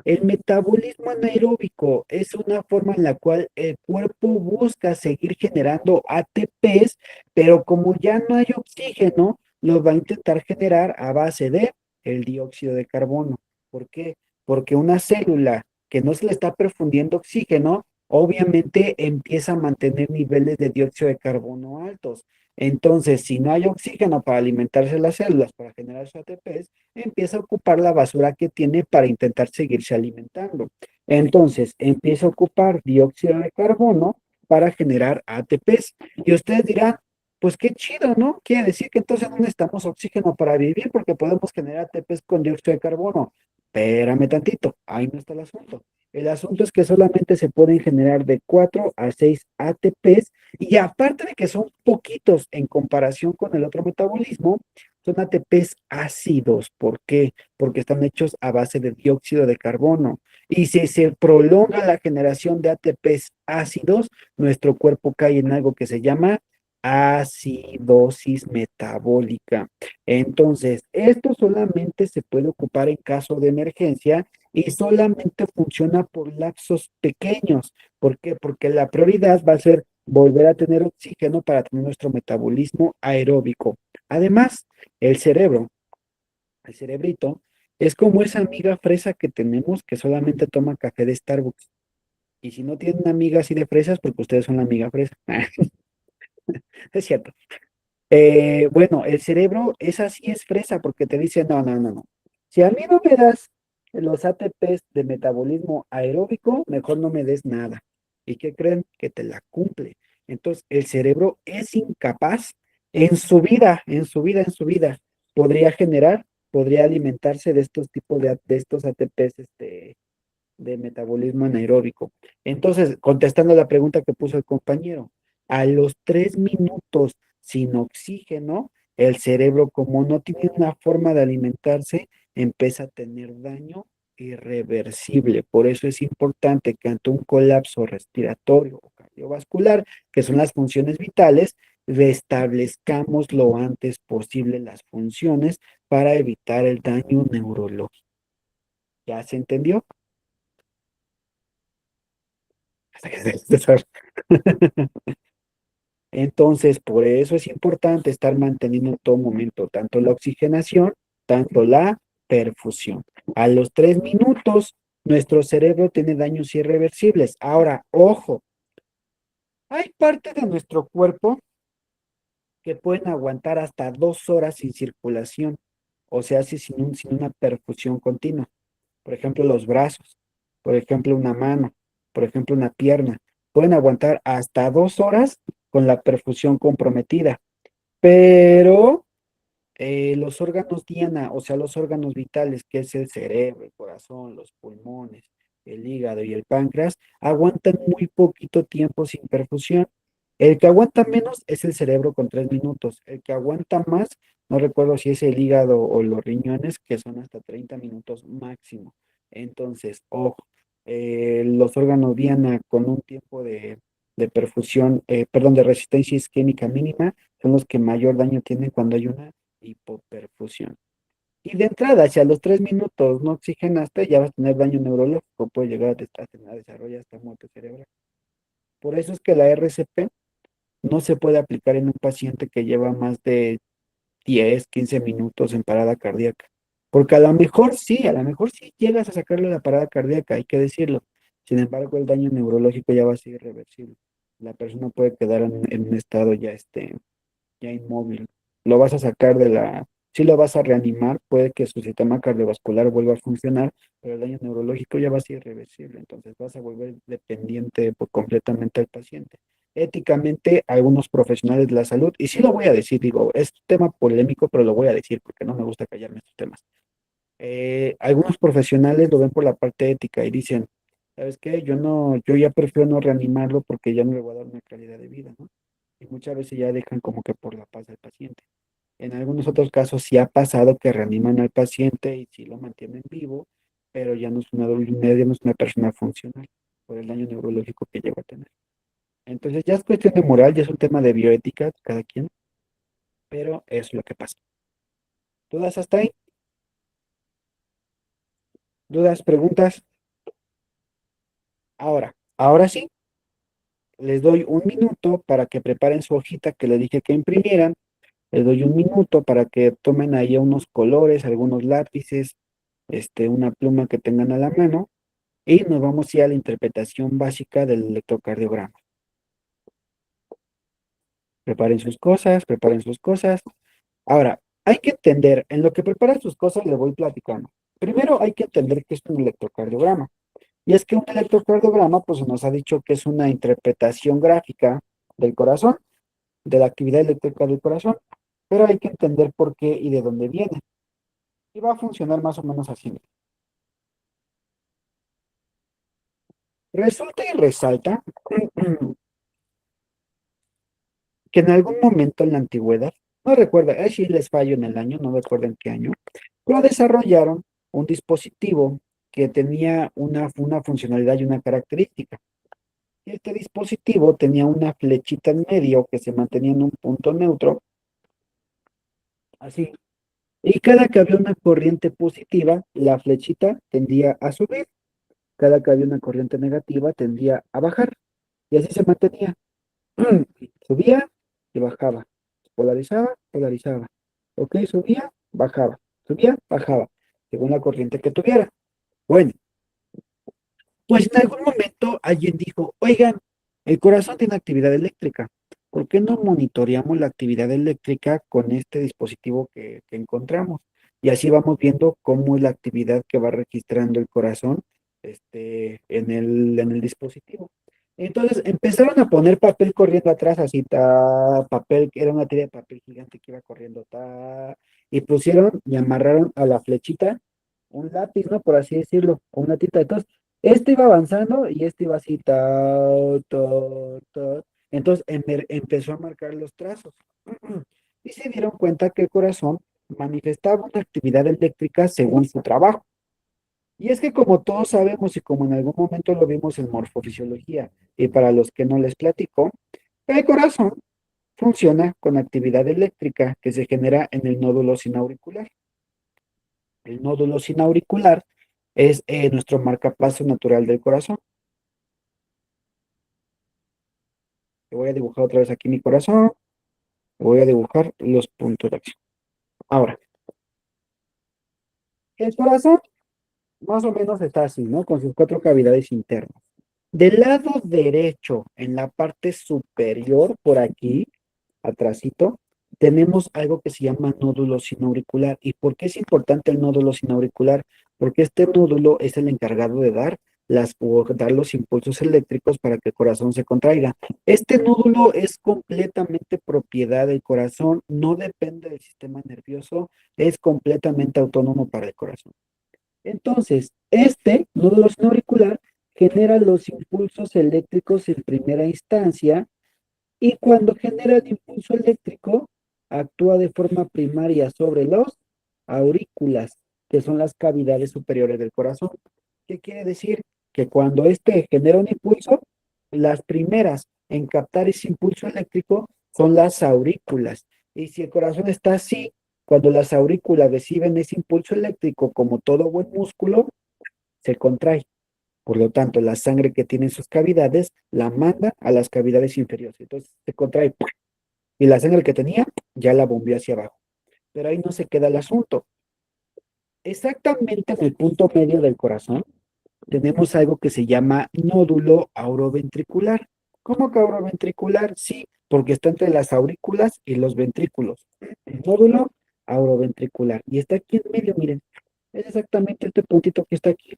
El metabolismo anaeróbico es una forma en la cual el cuerpo busca seguir generando ATPs, pero como ya no hay oxígeno, lo va a intentar generar a base de el dióxido de carbono. ¿Por qué? Porque una célula que no se le está perfundiendo oxígeno, obviamente empieza a mantener niveles de dióxido de carbono altos. Entonces, si no hay oxígeno para alimentarse las células, para generar sus ATPs, empieza a ocupar la basura que tiene para intentar seguirse alimentando. Entonces, empieza a ocupar dióxido de carbono para generar ATPs. Y ustedes dirán, pues qué chido, ¿no? Quiere decir que entonces no necesitamos oxígeno para vivir porque podemos generar ATPs con dióxido de carbono. Espérame tantito, ahí no está el asunto. El asunto es que solamente se pueden generar de 4 a 6 ATPs y aparte de que son poquitos en comparación con el otro metabolismo, son ATPs ácidos. ¿Por qué? Porque están hechos a base de dióxido de carbono. Y si se prolonga la generación de ATPs ácidos, nuestro cuerpo cae en algo que se llama acidosis metabólica. Entonces, esto solamente se puede ocupar en caso de emergencia y solamente funciona por lapsos pequeños. ¿Por qué? Porque la prioridad va a ser volver a tener oxígeno para tener nuestro metabolismo aeróbico. Además, el cerebro, el cerebrito, es como esa amiga fresa que tenemos que solamente toma café de Starbucks. Y si no tienen una amiga así de fresas, porque ustedes son la amiga fresa. Es cierto. Bueno, el cerebro es así, es fresa, porque te dice, no, no, no, no. Si a mí no me das los ATPs de metabolismo aeróbico, mejor no me des nada. ¿Y qué creen? Que te la cumple. Entonces, el cerebro es incapaz en su vida, en su vida, en su vida, podría generar, podría alimentarse de estos tipos de estos ATPs, de metabolismo anaeróbico. Entonces, contestando la pregunta que puso el compañero, a los 3 minutos sin oxígeno, el cerebro, como no tiene una forma de alimentarse, empieza a tener daño irreversible. Por eso es importante que ante un colapso respiratorio o cardiovascular, que son las funciones vitales, restablezcamos lo antes posible las funciones para evitar el daño neurológico. ¿Ya se entendió? Entonces, por eso es importante estar manteniendo en todo momento tanto la oxigenación, tanto la perfusión. A los 3 minutos, nuestro cerebro tiene daños irreversibles. Ahora, ojo, hay parte de nuestro cuerpo que pueden aguantar hasta 2 horas sin circulación, o sea, sin una perfusión continua. Por ejemplo, los brazos, por ejemplo, una mano, por ejemplo, una pierna. Pueden aguantar hasta 2 horas con la perfusión comprometida, pero los órganos diana, o sea, los órganos vitales, que es el cerebro, el corazón, los pulmones, el hígado y el páncreas, aguantan muy poquito tiempo sin perfusión. El que aguanta menos es el cerebro con 3 minutos. El que aguanta más, no recuerdo si es el hígado o los riñones, que son hasta 30 minutos máximo. Entonces, ojo, los órganos diana con un tiempo de perfusión, perdón, de resistencia isquémica mínima, son los que mayor daño tienen cuando hay una hipoperfusión. Y de entrada, si a los 3 minutos no oxigenaste, ya vas a tener daño neurológico, puede llegar a desarrollar hasta muerte cerebral. Por eso es que la RCP no se puede aplicar en un paciente que lleva más de 10, 15 minutos en parada cardíaca. Porque a lo mejor sí llegas a sacarle la parada cardíaca, hay que decirlo. Sin embargo, el daño neurológico ya va a ser irreversible. La persona puede quedar en un estado ya inmóvil. Lo vas a sacar sí lo vas a reanimar, puede que su sistema cardiovascular vuelva a funcionar, pero el daño neurológico ya va a ser irreversible, entonces vas a volver dependiente completamente al paciente. Éticamente, algunos profesionales de la salud, y sí lo voy a decir, digo, es un tema polémico, pero lo voy a decir porque no me gusta callarme estos temas. Algunos profesionales lo ven por la parte ética y dicen, ¿sabes qué? Yo ya prefiero no reanimarlo porque ya no le voy a dar una calidad de vida, ¿no? Y muchas veces ya dejan como que por la paz del paciente. En algunos otros casos sí ha pasado que reaniman al paciente y sí lo mantienen vivo, pero ya no es una adulto medio, no es una persona funcional por el daño neurológico que llegó a tener. Entonces ya es cuestión de moral, ya es un tema de bioética de cada quien, pero es lo que pasa. ¿Dudas hasta ahí? ¿Dudas, preguntas? Ahora sí, les doy un minuto para que preparen su hojita que les dije que imprimieran. Les doy un minuto para que tomen ahí unos colores, algunos lápices, una pluma que tengan a la mano y nos vamos ya a la interpretación básica del electrocardiograma. Preparen sus cosas, preparen sus cosas. Ahora, hay que entender, en lo que preparan sus cosas les voy platicando. Primero hay que entender qué es un electrocardiograma. Y es que un electrocardiograma, pues nos ha dicho que es una interpretación gráfica del corazón, de la actividad eléctrica del corazón, pero hay que entender por qué y de dónde viene. Y va a funcionar más o menos así. Resulta y resalta que en algún momento en la antigüedad, no recuerdo, si les fallo en el año, no recuerdo en qué año, pero desarrollaron un dispositivo que tenía una funcionalidad y una característica. Este dispositivo tenía una flechita en medio que se mantenía en un punto neutro, así, y cada que había una corriente positiva, la flechita tendía a subir, cada que había una corriente negativa tendía a bajar, y así se mantenía. Subía y bajaba. Polarizaba, polarizaba. Ok, subía, bajaba, según la corriente que tuviera. Bueno, pues en algún momento alguien dijo, oigan, el corazón tiene actividad eléctrica. ¿Por qué no monitoreamos la actividad eléctrica con este dispositivo que encontramos? Y así vamos viendo cómo es la actividad que va registrando el corazón en el dispositivo. Entonces empezaron a poner papel corriendo atrás, así, papel, era una tira de papel gigante que iba corriendo, y pusieron y amarraron a la flechita un lápiz, ¿no? Por así decirlo, o una tinta. Entonces, este iba avanzando y este iba así, Entonces empezó a marcar los trazos. Y se dieron cuenta que el corazón manifestaba una actividad eléctrica según su trabajo. Y es que como todos sabemos y como en algún momento lo vimos en morfofisiología, y para los que no les platico, el corazón funciona con actividad eléctrica que se genera en el nódulo sinauricular. El nódulo sinauricular es nuestro marcapaso natural del corazón. Te voy a dibujar otra vez aquí mi corazón. Voy a dibujar los puntos de acción. Ahora, el corazón más o menos está así, ¿no? Con sus 4 cavidades internas. Del lado derecho, en la parte superior, por aquí, atrásito, tenemos algo que se llama nódulo sinauricular. ¿Y por qué es importante el nódulo sinauricular? Porque este nódulo es el encargado de dar los impulsos eléctricos para que el corazón se contraiga. Este nódulo es completamente propiedad del corazón, no depende del sistema nervioso, es completamente autónomo para el corazón. Entonces, este nódulo sinauricular genera los impulsos eléctricos en primera instancia y cuando genera el impulso eléctrico, actúa de forma primaria sobre los aurículas, que son las cavidades superiores del corazón. ¿Qué quiere decir? Que cuando este genera un impulso, las primeras en captar ese impulso eléctrico son las aurículas. Y si el corazón está así, cuando las aurículas reciben ese impulso eléctrico, como todo buen músculo, se contrae. Por lo tanto, la sangre que tiene en sus cavidades la manda a las cavidades inferiores. Entonces se contrae y la sangre que tenía ya la bombeó hacia abajo. Pero ahí no se queda el asunto. Exactamente en el punto medio del corazón tenemos algo que se llama nódulo auroventricular. ¿Cómo que auroventricular? Sí, porque está entre las aurículas y los ventrículos. El nódulo auroventricular. Y está aquí en medio, miren. Es exactamente este puntito que está aquí.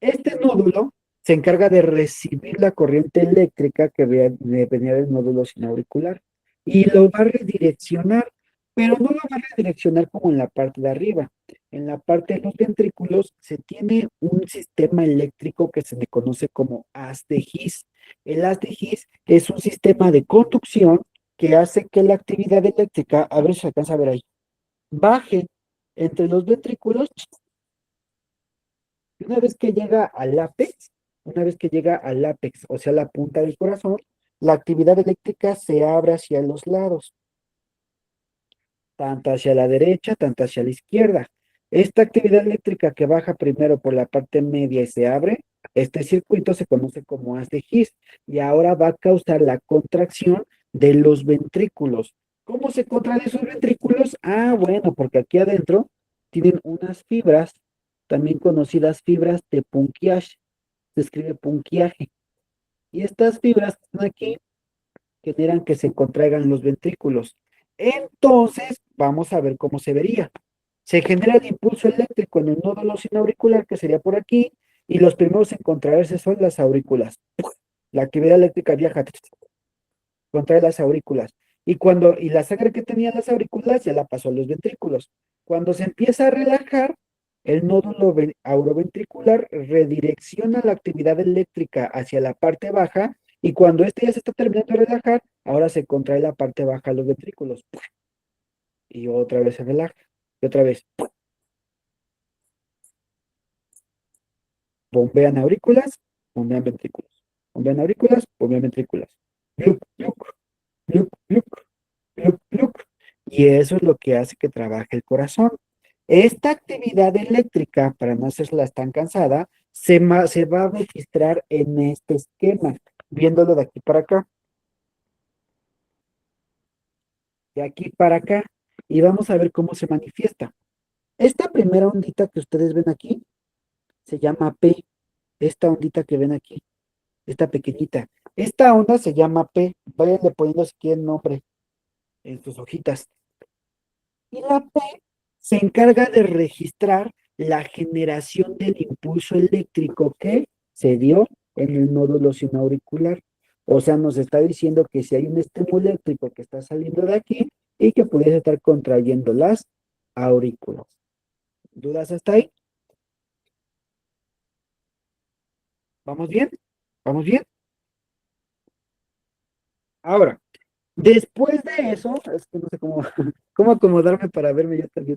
Este nódulo se encarga de recibir la corriente eléctrica que venía del nódulo sinauricular y lo va a redireccionar, pero no lo va a redireccionar como en la parte de arriba, en la parte de los ventrículos se tiene un sistema eléctrico que se le conoce como haz de His. El haz de His es un sistema de conducción que hace que la actividad eléctrica, a ver si se alcanza a ver ahí, baje entre los ventrículos y una vez que llega al ápex, o sea, la punta del corazón, la actividad eléctrica se abre hacia los lados, tanto hacia la derecha, tanto hacia la izquierda. Esta actividad eléctrica que baja primero por la parte media y se abre, este circuito se conoce como haz de His y ahora va a causar la contracción de los ventrículos. ¿Cómo se contraen esos ventrículos? Ah, bueno, porque aquí adentro tienen unas fibras, también conocidas fibras de Purkinje, se escribe Purkinje. Y estas fibras que están aquí generan que se contraigan los ventrículos. Entonces, vamos a ver cómo se vería. Se genera el impulso eléctrico en el nódulo sinauricular, que sería por aquí, y los primeros en contraerse son las aurículas. La actividad eléctrica viaja, contrae las aurículas. Y la sangre que tenían las aurículas ya la pasó a los ventrículos. Cuando se empieza a relajar, el nódulo auroventricular redirecciona la actividad eléctrica hacia la parte baja y cuando este ya se está terminando de relajar, ahora se contrae la parte baja de los ventrículos. Y otra vez se relaja. Y otra vez. Bombean aurículas, bombean ventrículos. Bombean aurículas, bombean ventrículos. Gluc, gluc, gluc, gluc, gluc, gluc. Y eso es lo que hace que trabaje el corazón. Esta actividad eléctrica, para no hacerla tan cansada, se va a registrar en este esquema, viéndolo de aquí para acá. De aquí para acá. Y vamos a ver cómo se manifiesta. Esta primera ondita que ustedes ven aquí se llama P. Esta ondita que ven aquí, esta pequeñita. Esta onda se llama P. Váyanle poniendo si quieren nombre en sus hojitas. Y la P se encarga de registrar la generación del impulso eléctrico que se dio en el nódulo sinauricular. O sea, nos está diciendo que si hay un estímulo eléctrico que está saliendo de aquí y que pudiese estar contrayendo las aurículas. ¿Dudas hasta ahí? ¿Vamos bien? ¿Vamos bien? Ahora, después de eso, es que no sé cómo, cómo acomodarme para verme yo también.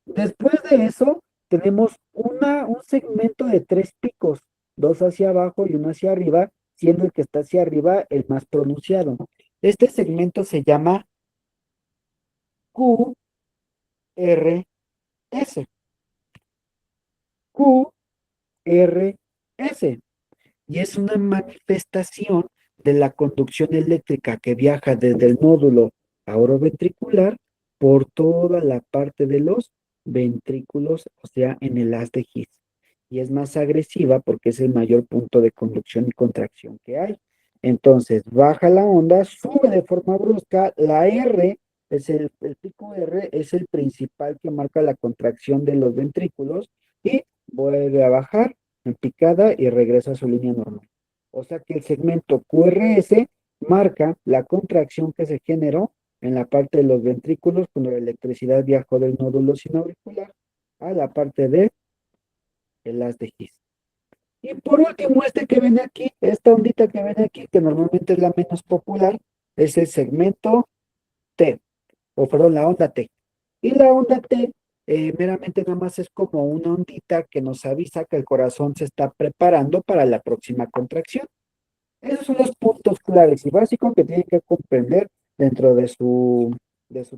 Después de eso, tenemos un segmento de 3 picos, 2 hacia abajo y uno hacia arriba, siendo el que está hacia arriba el más pronunciado. Este segmento se llama QRS. QRS. Y es una manifestación de la conducción eléctrica que viaja desde el nódulo auroventricular por toda la parte de los ventrículos, o sea, en el haz de His. Y es más agresiva porque es el mayor punto de conducción y contracción que hay. Entonces, baja la onda, sube de forma brusca, la R, el pico R es el principal que marca la contracción de los ventrículos y vuelve a bajar en picada y regresa a su línea normal. O sea que el segmento QRS marca la contracción que se generó en la parte de los ventrículos cuando la electricidad viajó del nódulo sinauricular a la parte de el haz de His. Y por último, este que ven aquí, esta ondita que ven aquí, que normalmente es la menos popular, es el segmento T, o perdón, la onda T. Y la onda T meramente nada más es como una ondita que nos avisa que el corazón se está preparando para la próxima contracción. Esos son los puntos claves y básicos que tienen que comprender dentro de su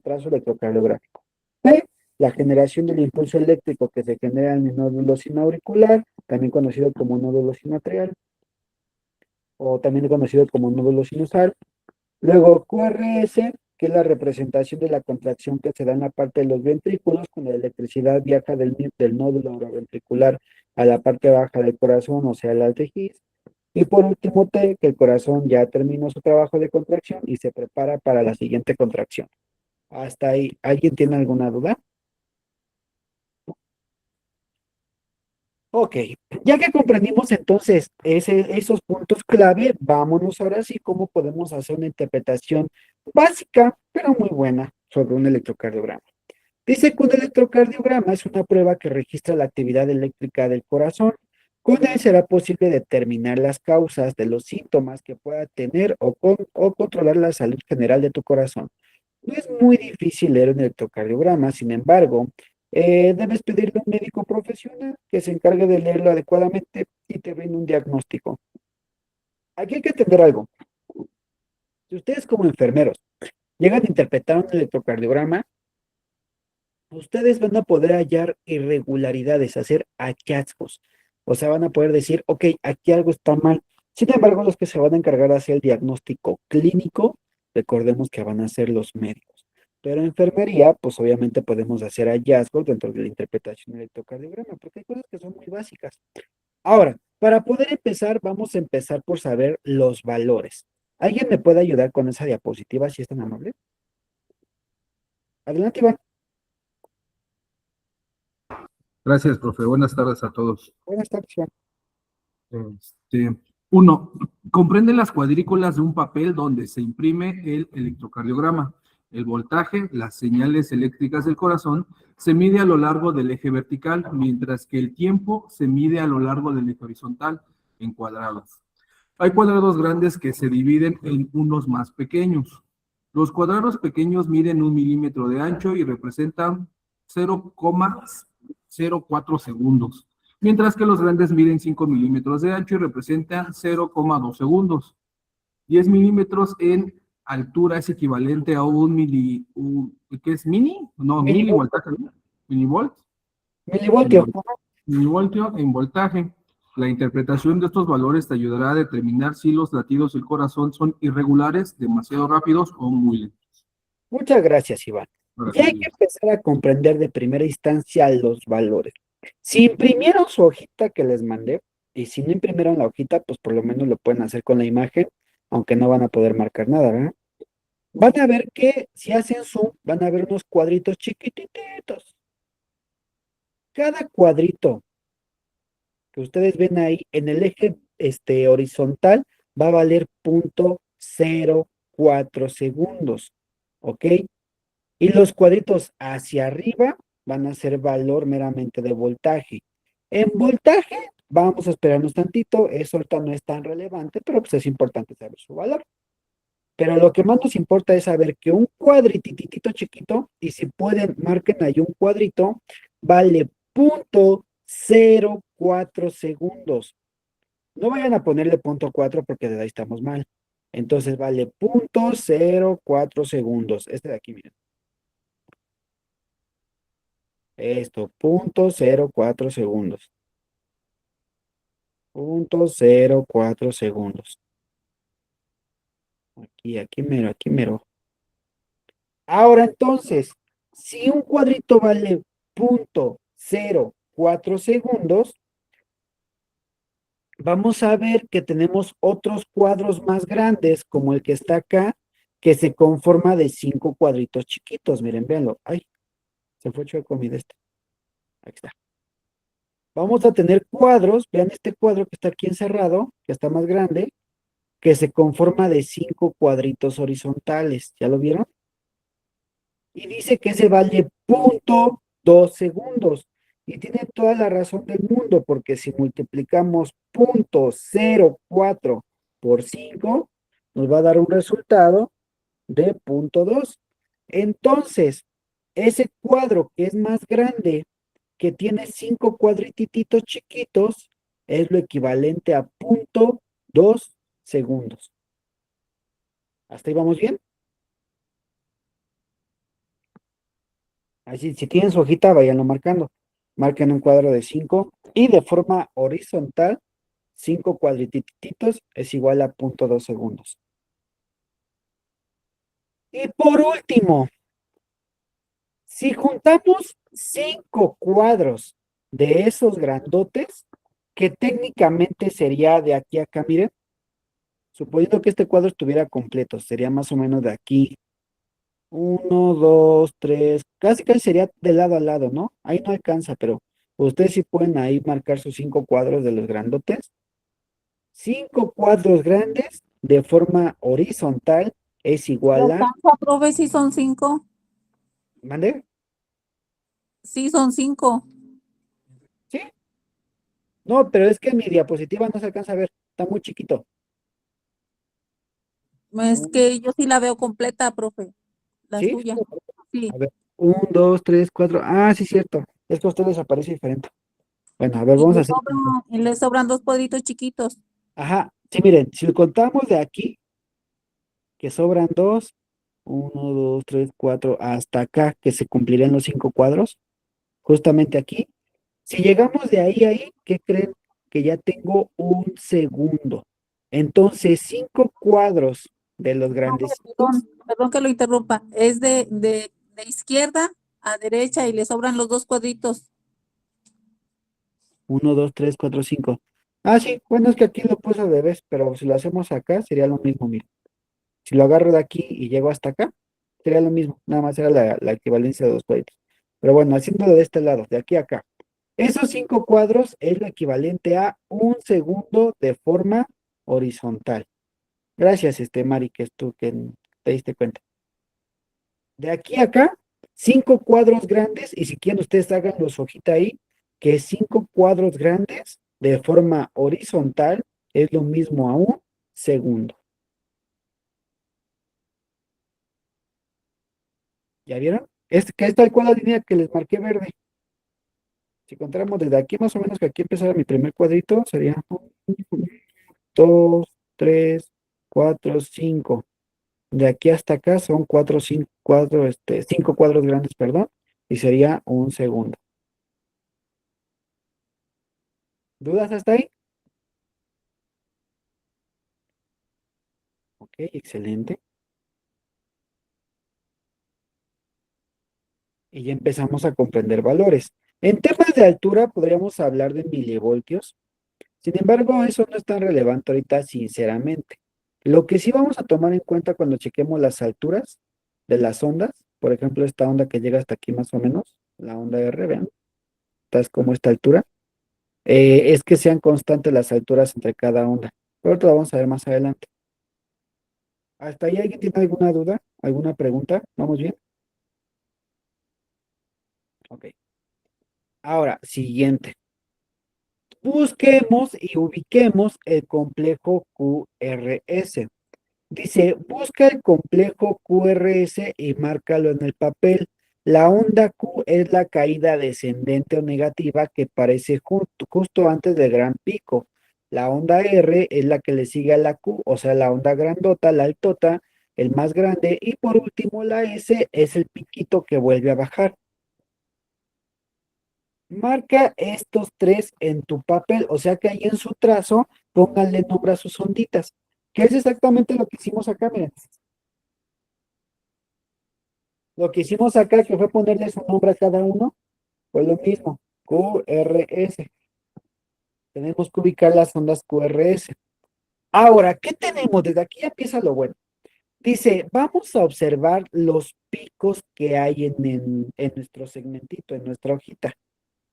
trazo electrocardiográfico. P, la generación del impulso eléctrico que se genera en el nódulo sinauricular, también conocido como nódulo sinoatrial, o también conocido como nódulo sinusal. Luego QRS, que es la representación de la contracción que se da en la parte de los ventrículos, cuando la electricidad viaja del nódulo ventricular a la parte baja del corazón, o sea, el haz de His. Y por último, T, que el corazón ya terminó su trabajo de contracción y se prepara para la siguiente contracción. Hasta ahí, ¿alguien tiene alguna duda? Ok, ya que comprendimos entonces esos puntos clave, vámonos ahora sí cómo podemos hacer una interpretación básica, pero muy buena sobre un electrocardiograma. Dice que un electrocardiograma es una prueba que registra la actividad eléctrica del corazón. Con él será posible determinar las causas de los síntomas que pueda tener o controlar la salud general de tu corazón. No es muy difícil leer un electrocardiograma, sin embargo, debes pedirle a un médico profesional que se encargue de leerlo adecuadamente y te brinde un diagnóstico. Aquí hay que entender algo. Si ustedes como enfermeros llegan a interpretar un electrocardiograma, ustedes van a poder hallar irregularidades, hacer hallazgos. O sea, van a poder decir, ok, aquí algo está mal. Sin embargo, los que se van a encargar de hacer el diagnóstico clínico, recordemos que van a ser los médicos. Pero en enfermería, pues obviamente podemos hacer hallazgos dentro de la interpretación del electrocardiograma, porque hay cosas que son muy básicas. Ahora, para poder empezar, vamos a empezar por saber los valores. ¿Alguien me puede ayudar con esa diapositiva, si es tan amable? Adelante, Iván. Gracias, profe. Buenas tardes a todos. Buenas tardes, Iván. Este, 1. Comprende las cuadrículas de un papel donde se imprime el electrocardiograma. El voltaje, las señales eléctricas del corazón, se mide a lo largo del eje vertical, mientras que el tiempo se mide a lo largo del eje horizontal, en cuadrados. Hay cuadrados grandes que se dividen en unos más pequeños. Los cuadrados pequeños miden 1 milímetro de ancho y representan 0,04 segundos, mientras que los grandes miden 5 milímetros de ancho y representan 0,2 segundos. 10 milímetros en altura es equivalente a ¿qué es mini? No, milivoltaje, ¿no? Milivolt. Milivoltio. Milivoltio en voltaje. La interpretación de estos valores te ayudará a determinar si los latidos del corazón son irregulares, demasiado rápidos o muy lentos. Muchas gracias, Iván. Ahora Ya hay sí. que empezar a comprender de primera instancia los valores. Si imprimieron su hojita que les mandé, y si no imprimieron la hojita, pues por lo menos lo pueden hacer con la imagen, aunque no van a poder marcar nada, ¿verdad? Van a ver que si hacen zoom, van a ver unos cuadritos chiquititos. Cada cuadrito que ustedes ven ahí en el eje horizontal va a valer 0,04 segundos, ¿ok? Y los cuadritos hacia arriba van a ser valor meramente de voltaje. En voltaje, vamos a esperarnos tantito, eso ahorita no es tan relevante, pero pues es importante saber su valor. Pero lo que más nos importa es saber que un cuadrititito chiquito, y si pueden, marquen ahí un cuadrito, vale 0,04 segundos. No vayan a ponerle 0,4 porque de ahí estamos mal. Entonces vale 0,04 segundos. Este de aquí, miren. Esto, 0,04 segundos. 0,04 segundos. Aquí mero, aquí mero. Ahora entonces, si un cuadrito vale 0,04 segundos, vamos a ver que tenemos otros cuadros más grandes, como el que está acá, que se conforma de 5 cuadritos chiquitos. Miren, véanlo. Ay, se fue chueco mi de este. Aquí está. Vamos a tener cuadros, vean este cuadro que está aquí encerrado, que está más grande, que se conforma de 5 cuadritos horizontales. ¿Ya lo vieron? Y dice que ese vale 0,2 segundos. Y tiene toda la razón del mundo, porque si multiplicamos 0,04 por 5, nos va a dar un resultado de 0,2. Entonces, ese cuadro que es más grande, que tiene 5 cuadrititos chiquitos, es lo equivalente a 0,2 segundos. ¿Hasta ahí vamos bien? Así, si tienen su hojita, váyanlo marcando. Marquen un cuadro de 5 y de forma horizontal, 5 cuadrititos es igual a 0,2 segundos. Y por último, si juntamos 5 cuadros de esos grandotes, que técnicamente sería de aquí a acá, miren, suponiendo que este cuadro estuviera completo, sería más o menos de aquí. 1, 2, 3, casi sería de lado a lado, ¿no? Ahí no alcanza, pero ustedes sí pueden ahí marcar sus 5 cuadros de los grandotes. 5 cuadros grandes de forma horizontal es ¿Le igual a... alcanza, profe, si son 5? ¿Mande? Sí, son 5. ¿Sí? No, pero es que en mi diapositiva no se alcanza a ver, está muy chiquito. Es que yo sí la veo completa, profe, la ¿Sí? suya. Sí. A ver, 1, 2, 3, 4. Ah, sí, cierto. Es que a ustedes aparece diferente. Bueno, a ver, Y vamos a le hacer. sobran 2 cuadritos chiquitos. Ajá, sí, miren, si lo contamos de aquí, que sobran dos, 1, 2, 3, 4, hasta acá, que se cumplirán los 5 cuadros, justamente aquí. Si llegamos de ahí a ahí, ¿qué creen? Que ya tengo un segundo. Entonces, 5 cuadros de los Profe, grandecitos, perdón que lo interrumpa. Es de izquierda a derecha y le sobran los 2 cuadritos. 1, 2, 3, 4, 5. Ah, sí, bueno, es que aquí lo puse al revés, pero si lo hacemos acá, sería lo mismo, mira. Si lo agarro de aquí y llego hasta acá, sería lo mismo, nada más era la equivalencia de 2 cuadritos. Pero bueno, haciéndolo de este lado, de aquí a acá. Esos 5 cuadros es lo equivalente a un segundo de forma horizontal. Gracias, Mari, que es tú que te diste cuenta. De aquí a acá, 5 cuadros grandes, y si quieren ustedes hagan los hojita ahí, que 5 cuadros grandes de forma horizontal es lo mismo a un segundo. ¿Ya vieron? Que es tal cual la línea que les marqué verde. Si contáramos desde aquí más o menos que aquí empezara mi primer cuadrito, sería 2, 3, 4, 5. De aquí hasta acá son 5 cuadros grandes, perdón, y sería un segundo. ¿Dudas hasta ahí? Ok, excelente. Y ya empezamos a comprender valores. En temas de altura podríamos hablar de milivoltios. Sin embargo, eso no es tan relevante ahorita, sinceramente. Lo que sí vamos a tomar en cuenta cuando chequemos las alturas de las ondas, por ejemplo, esta onda que llega hasta aquí más o menos, la onda R, vean, esta es como esta altura, es que sean constantes las alturas entre cada onda. Pero esto lo vamos a ver más adelante. ¿Hasta ahí alguien tiene alguna duda? ¿Alguna pregunta? ¿Vamos bien? Ok. Ahora, siguiente. Busquemos y ubiquemos el complejo QRS. Dice, busca el complejo QRS y márcalo en el papel. La onda Q es la caída descendente o negativa que aparece justo antes del gran pico. La onda R es la que le sigue a la Q, o sea, la onda grandota, la altota, el más grande. Y por último, la S es el piquito que vuelve a bajar. Marca estos tres en tu papel, o sea que ahí en su trazo, pónganle nombre a sus onditas, que es exactamente lo que hicimos acá, miren. Lo que hicimos acá, que fue ponerle su nombre a cada uno, fue lo mismo, QRS. Tenemos que ubicar las ondas QRS. Ahora, ¿qué tenemos? Desde aquí ya empieza lo bueno. Dice, vamos a observar los picos que hay en nuestro segmentito, en nuestra hojita.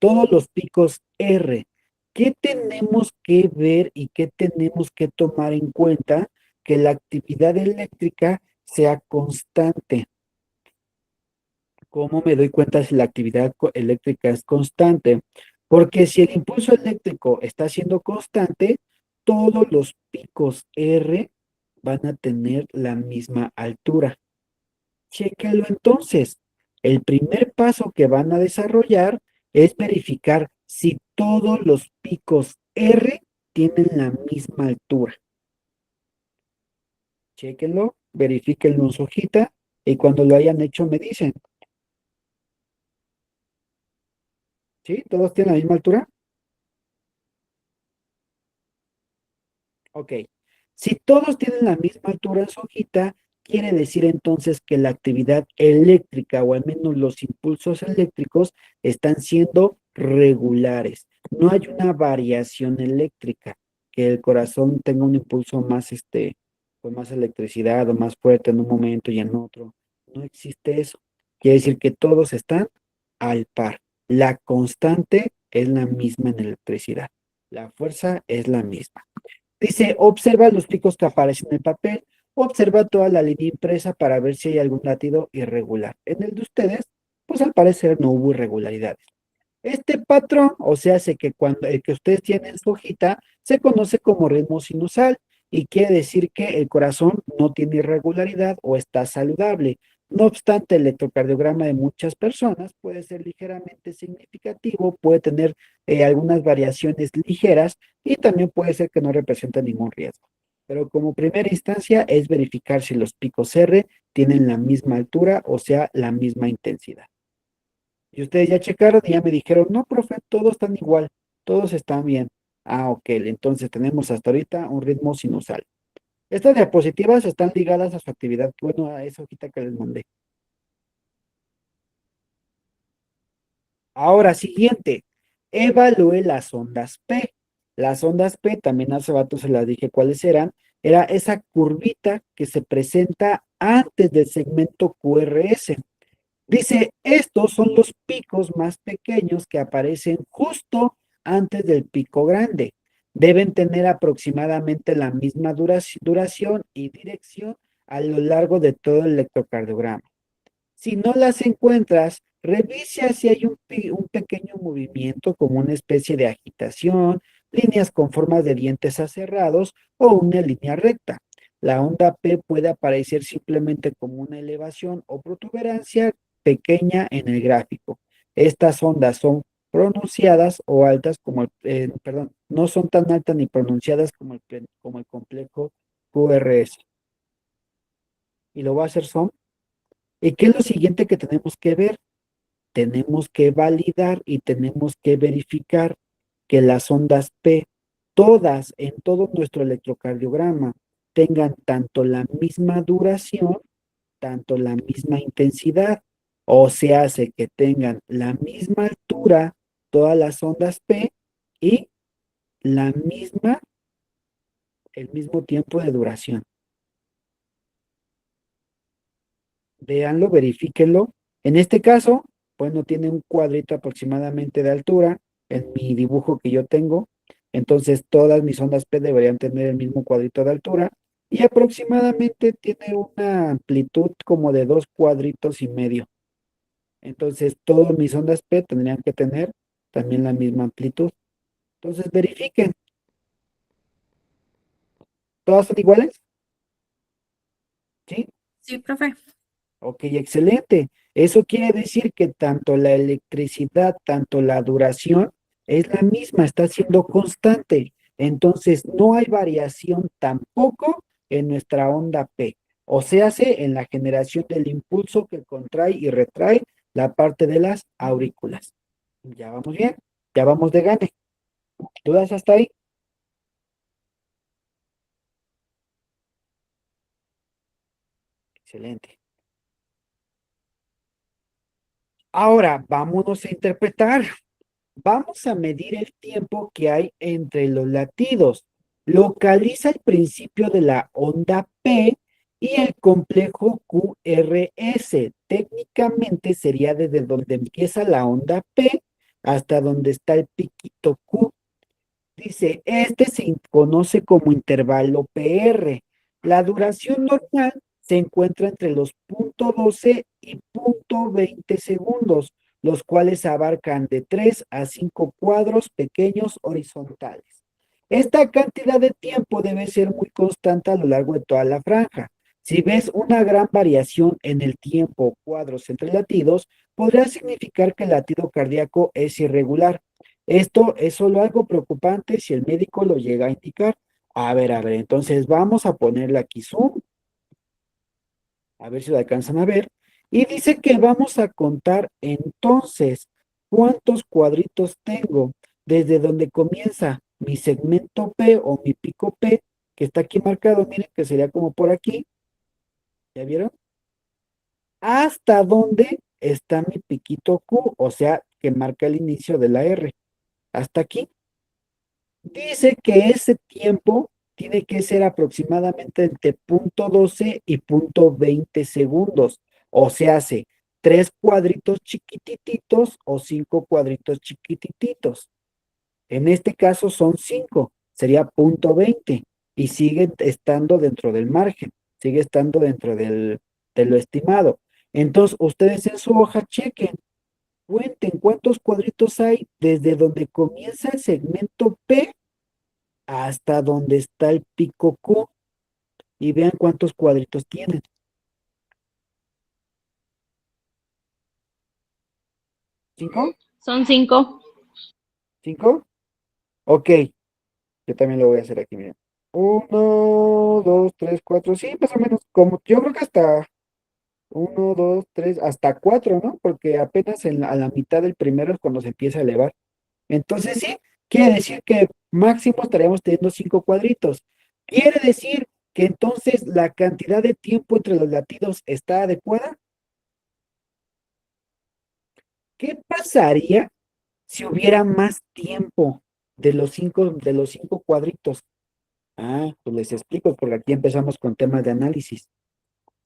Todos los picos R. ¿Qué tenemos que ver y qué tenemos que tomar en cuenta? Que la actividad eléctrica sea constante. ¿Cómo me doy cuenta si la actividad eléctrica es constante? Porque si el impulso eléctrico está siendo constante, todos los picos R van a tener la misma altura. Chéquenlo entonces. El primer paso que van a desarrollar es verificar si todos los picos R tienen la misma altura. Chéquenlo, verifíquenlo en su hojita y cuando lo hayan hecho me dicen. ¿Sí? ¿Todos tienen la misma altura? Ok. Si todos tienen la misma altura en su hojita, quiere decir entonces que la actividad eléctrica o al menos los impulsos eléctricos están siendo regulares. No hay una variación eléctrica, que el corazón tenga un impulso más, con más electricidad o más fuerte en un momento y en otro. No existe eso. Quiere decir que todos están al par. La constante es la misma en electricidad. La fuerza es la misma. Dice, observa los picos que aparecen en el papel, observa toda la línea impresa para ver si hay algún latido irregular. En el de ustedes pues al parecer no hubo irregularidades. Este patrón, o sea, hace que cuando el que ustedes tienen en su hojita, se conoce como ritmo sinusal y quiere decir que el corazón no tiene irregularidad o está saludable. No obstante, el electrocardiograma de muchas personas puede ser ligeramente significativo, puede tener algunas variaciones ligeras y también puede ser que no represente ningún riesgo. Pero como primera instancia es verificar si los picos R tienen la misma altura, o sea, la misma intensidad. Y ustedes ya checaron y ya me dijeron, no, profe, todos están igual, todos están bien. Ah, ok, entonces tenemos hasta ahorita un ritmo sinusal. Estas diapositivas están ligadas a su actividad, bueno, a esa hojita que les mandé. Ahora, siguiente, evalúe las ondas P. Las ondas P, también hace rato se las dije cuáles eran, era esa curvita que se presenta antes del segmento QRS. Dice, estos son los picos más pequeños que aparecen justo antes del pico grande. Deben tener aproximadamente la misma duración y dirección a lo largo de todo el electrocardiograma. Si no las encuentras, revisa si hay un pequeño movimiento como una especie de agitación, líneas con formas de dientes aserrados o una línea recta. La onda P puede aparecer simplemente como una elevación o protuberancia pequeña en el gráfico. Estas ondas son pronunciadas o altas perdón, no son tan altas ni pronunciadas como el complejo QRS. Y lo va a hacer son. ¿Y qué es lo siguiente que tenemos que ver? Tenemos que validar y tenemos que verificar que las ondas P, todas en todo nuestro electrocardiograma, tengan tanto la misma duración, tanto la misma intensidad, o se hace que tengan la misma altura, todas las ondas P, y el mismo tiempo de duración. Véanlo, verifíquenlo. En este caso, bueno, tiene un cuadrito aproximadamente de altura en mi dibujo que yo tengo. Entonces, todas mis ondas P deberían tener el mismo cuadrito de altura y aproximadamente tiene una amplitud como de 2,5 cuadritos. Entonces, todas mis ondas P tendrían que tener también la misma amplitud. Entonces, verifiquen. ¿Todas son iguales? ¿Sí? Sí, profe. Ok, excelente. Eso quiere decir que tanto la electricidad, tanto la duración es la misma, está siendo constante. Entonces, no hay variación tampoco en nuestra onda P. O se hace en la generación del impulso que contrae y retrae la parte de las aurículas. Ya vamos bien, ya vamos de gane. ¿Dudas hasta ahí? Excelente. Ahora, vámonos a interpretar. Vamos a medir el tiempo que hay entre los latidos. Localiza el principio de la onda P y el complejo QRS. Técnicamente sería desde donde empieza la onda P hasta donde está el piquito Q. Dice, este se conoce como intervalo PR. La duración normal se encuentra entre los .12 y .20 segundos, los cuales abarcan de 3 a 5 cuadros pequeños horizontales. Esta cantidad de tiempo debe ser muy constante a lo largo de toda la franja. Si ves una gran variación en el tiempo o cuadros entre latidos, podría significar que el latido cardíaco es irregular. Esto es solo algo preocupante si el médico lo llega a indicar. A ver, entonces vamos a ponerle aquí zoom, a ver si lo alcanzan a ver. Y dice que vamos a contar entonces cuántos cuadritos tengo desde donde comienza mi segmento P o mi pico P, que está aquí marcado, miren que sería como por aquí. ¿Ya vieron? Hasta donde está mi piquito Q, o sea, que marca el inicio de la R. Hasta aquí. Dice que ese tiempo tiene que ser aproximadamente entre .12 y .20 segundos. O se hace 3 cuadritos chiquitititos o 5 cuadritos chiquitititos. En este caso son 5, sería .20 y sigue estando dentro del margen, sigue estando dentro de lo estimado. Entonces, ustedes en su hoja chequen, cuenten cuántos cuadritos hay desde donde comienza el segmento P hasta donde está el pico Q y vean cuántos cuadritos tienen. ¿Cinco? Son 5. ¿Cinco? Ok, yo también lo voy a hacer aquí, miren. Uno, dos, tres, cuatro, sí, más o menos, como yo creo que hasta uno, dos, tres, hasta cuatro, ¿no? Porque apenas a la mitad del primero es cuando se empieza a elevar. Entonces, sí, quiere decir que máximo estaríamos teniendo 5 cuadritos. Quiere decir que entonces la cantidad de tiempo entre los latidos está adecuada. ¿Qué pasaría si hubiera más tiempo de los cinco cuadritos? Ah, pues les explico, porque aquí empezamos con temas de análisis.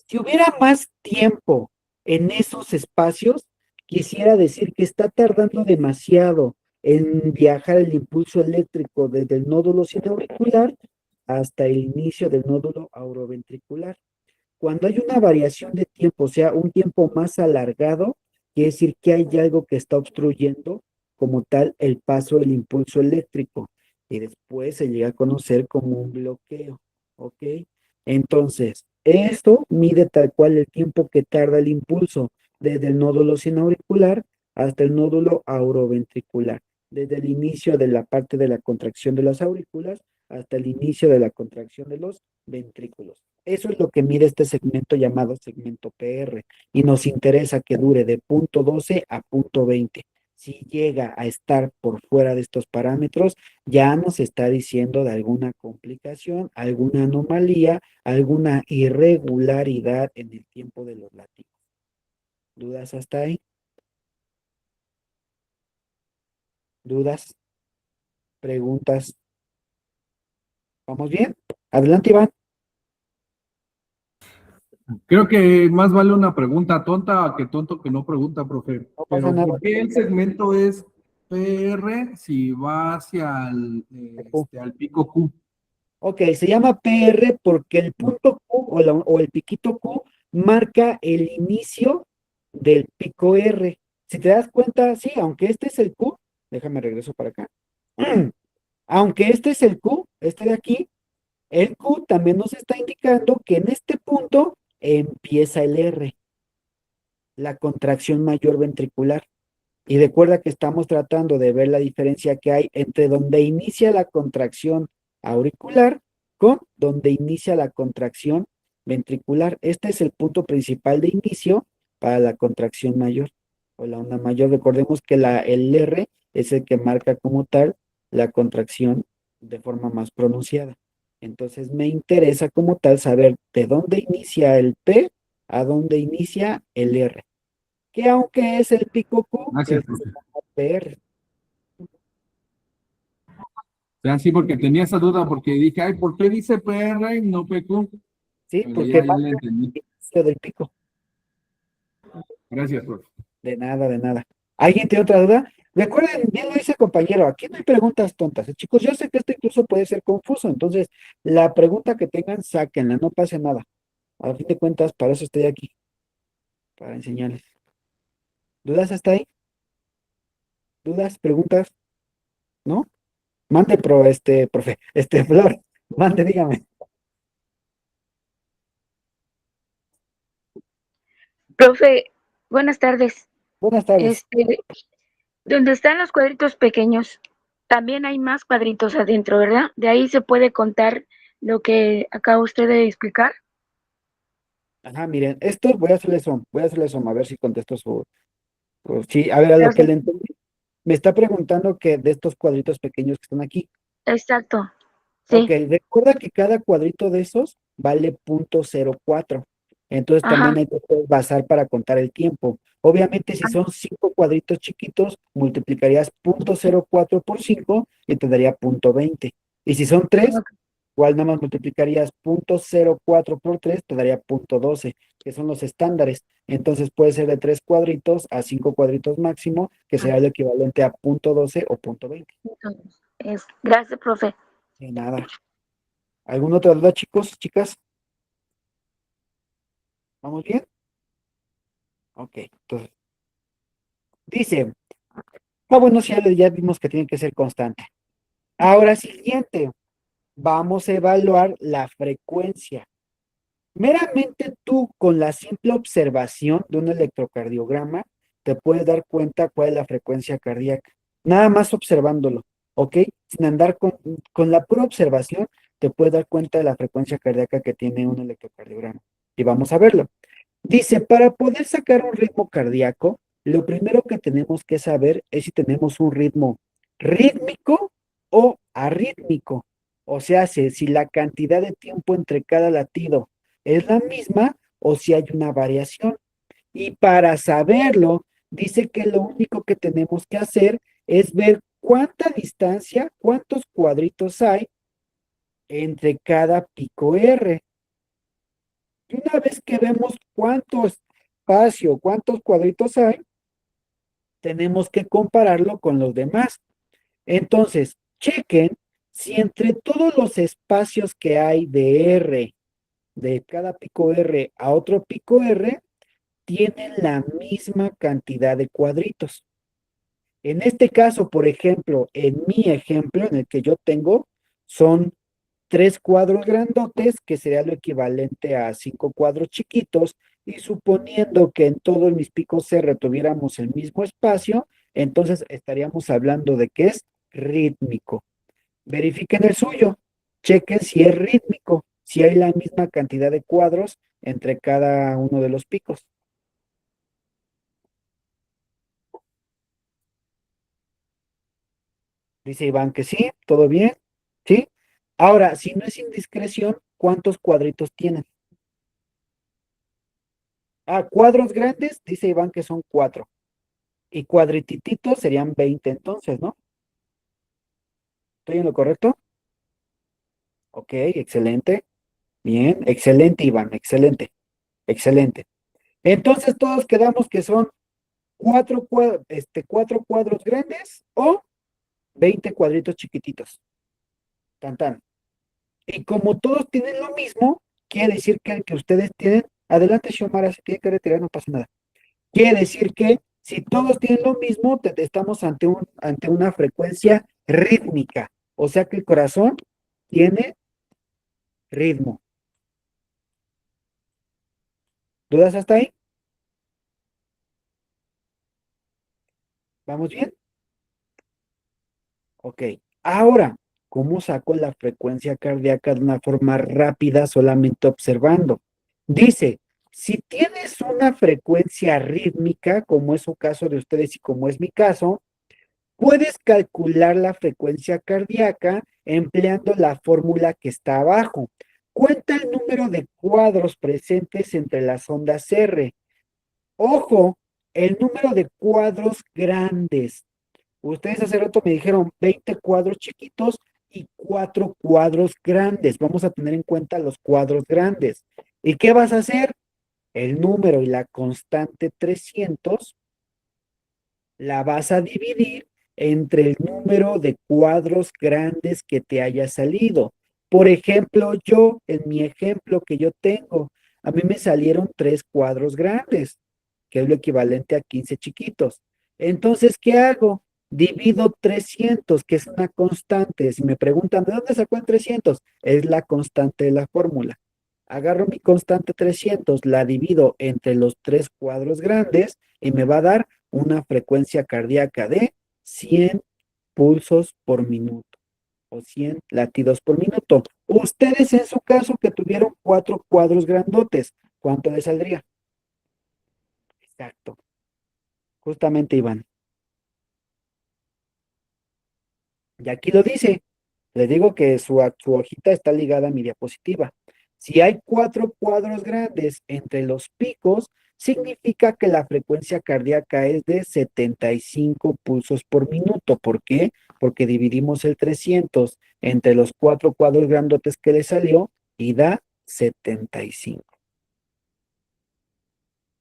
Si hubiera más tiempo en esos espacios, quisiera decir que está tardando demasiado en viajar el impulso eléctrico desde el nódulo sinauricular hasta el inicio del nódulo auroventricular. Cuando hay una variación de tiempo, o sea, un tiempo más alargado, quiere decir que hay algo que está obstruyendo como tal el paso del impulso eléctrico y después se llega a conocer como un bloqueo, ¿ok? Entonces, esto mide tal cual el tiempo que tarda el impulso desde el nódulo sinauricular hasta el nódulo auroventricular, desde el inicio de la parte de la contracción de las aurículas hasta el inicio de la contracción de los ventrículos. Eso es lo que mide este segmento llamado segmento PR y nos interesa que dure de punto 12 a punto 20. Si llega a estar por fuera de estos parámetros, ya nos está diciendo de alguna complicación, alguna anomalía, alguna irregularidad en el tiempo de los latidos. ¿Dudas hasta ahí? ¿Dudas? ¿Preguntas? ¿Vamos bien? Adelante, Iván. Creo que más vale una pregunta tonta que tonto que no pregunta, profe. No pasa Pero nada. ¿por qué el segmento es PR si va hacia al pico Q? Ok, se llama PR porque el punto Q o el piquito Q marca el inicio del pico R. Si te das cuenta, sí, aunque este es el Q, déjame regreso para acá. Aunque este es el Q, este de aquí, el Q también nos está indicando que en este punto empieza el R, la contracción mayor ventricular. Y recuerda que estamos tratando de ver la diferencia que hay entre donde inicia la contracción auricular con donde inicia la contracción ventricular. Este es el punto principal de inicio para la contracción mayor o la onda mayor. Recordemos que el R es el que marca como tal la contracción de forma más pronunciada. Entonces me interesa como tal saber de dónde inicia el P a dónde inicia el R, que aunque es el pico Q, Gracias, es profe. PR. O sea, sí, porque tenía esa duda, porque dije, ay, ¿por qué dice PR y no PQ? ¿Sí? Pero Porque ya va le entendí. el inicio del pico. Gracias, profe. De nada, de nada. ¿Alguien tiene otra duda? Recuerden, bien lo dice compañero, aquí no hay preguntas tontas. Chicos, yo sé que esto incluso puede ser confuso, entonces la pregunta que tengan, sáquenla, no pase nada. A fin de cuentas, para eso estoy aquí, para enseñarles. ¿Dudas hasta ahí? ¿Dudas? ¿Preguntas? ¿No? Mande profe, Flor, mande, dígame. Profe, buenas tardes. Buenas tardes. Donde están los cuadritos pequeños, también hay más cuadritos adentro, ¿verdad? De ahí se puede contar lo que acaba usted de explicar. Ajá, miren, esto voy a hacerle zoom, a ver si contesto sí, a ver, a lo que Gracias. le entendí. Me está preguntando que de estos cuadritos pequeños que están aquí. Exacto. Ok, Sí. recuerda que cada cuadrito de esos vale .04. Entonces también Ajá. hay que basar para contar el tiempo. Obviamente, si son 5 cuadritos chiquitos, multiplicarías .04 por 5 y te daría .20. Y si son 3, Ok. igual nada más multiplicarías .04 por 3, te daría .12, que son los estándares. Entonces puede ser de 3 cuadritos a 5 cuadritos máximo, que será el equivalente a .12 o .20. Gracias, profe. De nada. ¿Alguna otra duda, chicos, chicas? ¿Vamos bien? Ok, entonces, dice, bueno, sí, ya vimos que tiene que ser constante. Ahora, siguiente, vamos a evaluar la frecuencia. Meramente tú, con la simple observación de un electrocardiograma, te puedes dar cuenta cuál es la frecuencia cardíaca. Nada más observándolo, ¿ok? Sin andar con la pura observación, te puedes dar cuenta de la frecuencia cardíaca que tiene un electrocardiograma. Y vamos a verlo. Dice, para poder sacar un ritmo cardíaco, lo primero que tenemos que saber es si tenemos un ritmo rítmico o arrítmico. O sea, si la cantidad de tiempo entre cada latido es la misma o si hay una variación. Y para saberlo, dice que lo único que tenemos que hacer es ver cuánta distancia, cuántos cuadritos hay entre cada pico R. Y una vez que vemos cuánto espacio, cuántos cuadritos hay, tenemos que compararlo con los demás. Entonces, chequen si entre todos los espacios que hay de R, de cada pico R a otro pico R, tienen la misma cantidad de cuadritos. En este caso, por ejemplo, en mi ejemplo, en el que yo tengo, son 3 cuadros grandotes, que sería lo equivalente a 5 cuadros chiquitos, y suponiendo que en todos mis picos R tuviéramos el mismo espacio, entonces estaríamos hablando de que es rítmico. Verifiquen el suyo, chequen si es rítmico, si hay la misma cantidad de cuadros entre cada uno de los picos. Dice Iván que sí, todo bien, ¿sí? Ahora, si no es indiscreción, ¿cuántos cuadritos tienen? Cuadros grandes, dice Iván que son 4. Y cuadritititos serían 20 entonces, ¿no? ¿Estoy en lo correcto? Ok, excelente. Bien, excelente, Iván, excelente, excelente. Entonces todos quedamos que son 4 cuadros grandes o 20 cuadritos chiquititos. Tan, tan. Y como todos tienen lo mismo, quiere decir que el que ustedes tienen, adelante, Xiomara, si tiene que retirar, no pasa nada. Quiere decir que si todos tienen lo mismo, estamos ante una frecuencia rítmica. O sea que el corazón tiene ritmo. ¿Dudas hasta ahí? ¿Vamos bien? Ok. Ahora, ¿cómo saco la frecuencia cardíaca de una forma rápida solamente observando? Dice, si tienes una frecuencia rítmica, como es su caso de ustedes y como es mi caso, puedes calcular la frecuencia cardíaca empleando la fórmula que está abajo. Cuenta el número de cuadros presentes entre las ondas R. Ojo, el número de cuadros grandes. Ustedes hace rato me dijeron 20 cuadros chiquitos y 4 cuadros grandes. Vamos a tener en cuenta los cuadros grandes. ¿Y qué vas a hacer? El número y la constante 300 la vas a dividir entre el número de cuadros grandes que te haya salido. Por ejemplo, en mi ejemplo que yo tengo, a mí me salieron 3 cuadros grandes, que es lo equivalente a 15 chiquitos. Entonces, ¿qué hago? Divido 300, que es una constante. Si me preguntan, ¿de dónde sacó el 300? Es la constante de la fórmula. Agarro mi constante 300, la divido entre los 3 cuadros grandes y me va a dar una frecuencia cardíaca de 100 pulsos por minuto o 100 latidos por minuto. Ustedes en su caso que tuvieron 4 cuadros grandotes, ¿cuánto les saldría? Exacto. Justamente, Iván. Y aquí lo dice. Les digo que su hojita está ligada a mi diapositiva. Si hay 4 cuadros grandes entre los picos, significa que la frecuencia cardíaca es de 75 pulsos por minuto. ¿Por qué? Porque dividimos el 300 entre los 4 cuadros grandotes que le salió y da 75.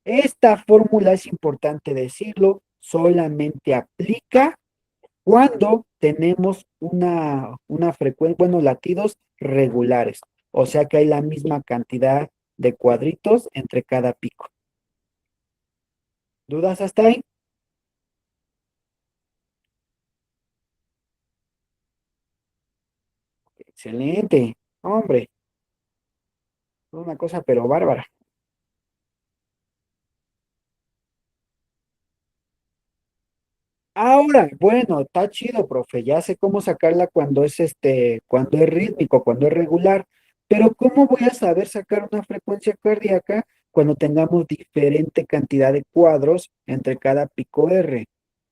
Esta fórmula es importante decirlo, solamente aplica cuando tenemos una frecuencia, bueno, latidos regulares, o sea que hay la misma cantidad de cuadritos entre cada pico. ¿Dudas hasta ahí? Excelente. Hombre, una cosa pero bárbara. Ahora, bueno, está chido, profe. Ya sé cómo sacarla cuando es cuando es rítmico, cuando es regular. Pero ¿cómo voy a saber sacar una frecuencia cardíaca cuando tengamos diferente cantidad de cuadros entre cada pico R?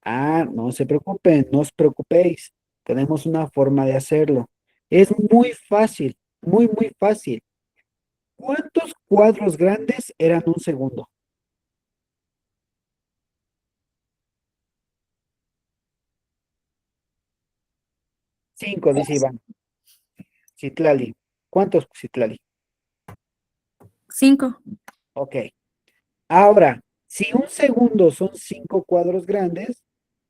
Ah, no se preocupen, no os preocupéis. Tenemos una forma de hacerlo. Es muy fácil, muy, muy fácil. ¿Cuántos cuadros grandes eran un segundo? 5, dice Iván. Citlali. ¿Cuántos, Citlali? 5. Ok. Ahora, si un segundo son 5 cuadros grandes,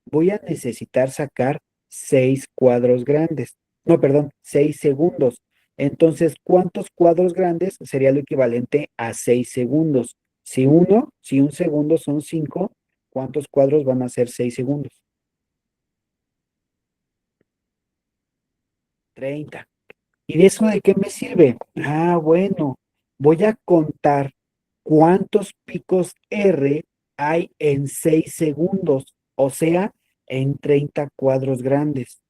voy a necesitar sacar 6 cuadros grandes. No, perdón, 6 segundos. Entonces, ¿cuántos cuadros grandes sería lo equivalente a 6 segundos? Si un segundo son 5, ¿cuántos cuadros van a ser 6 segundos? 30. ¿Y de eso de qué me sirve? Ah, bueno, voy a contar cuántos picos R hay en 6 segundos, o sea, en 30 cuadros grandes.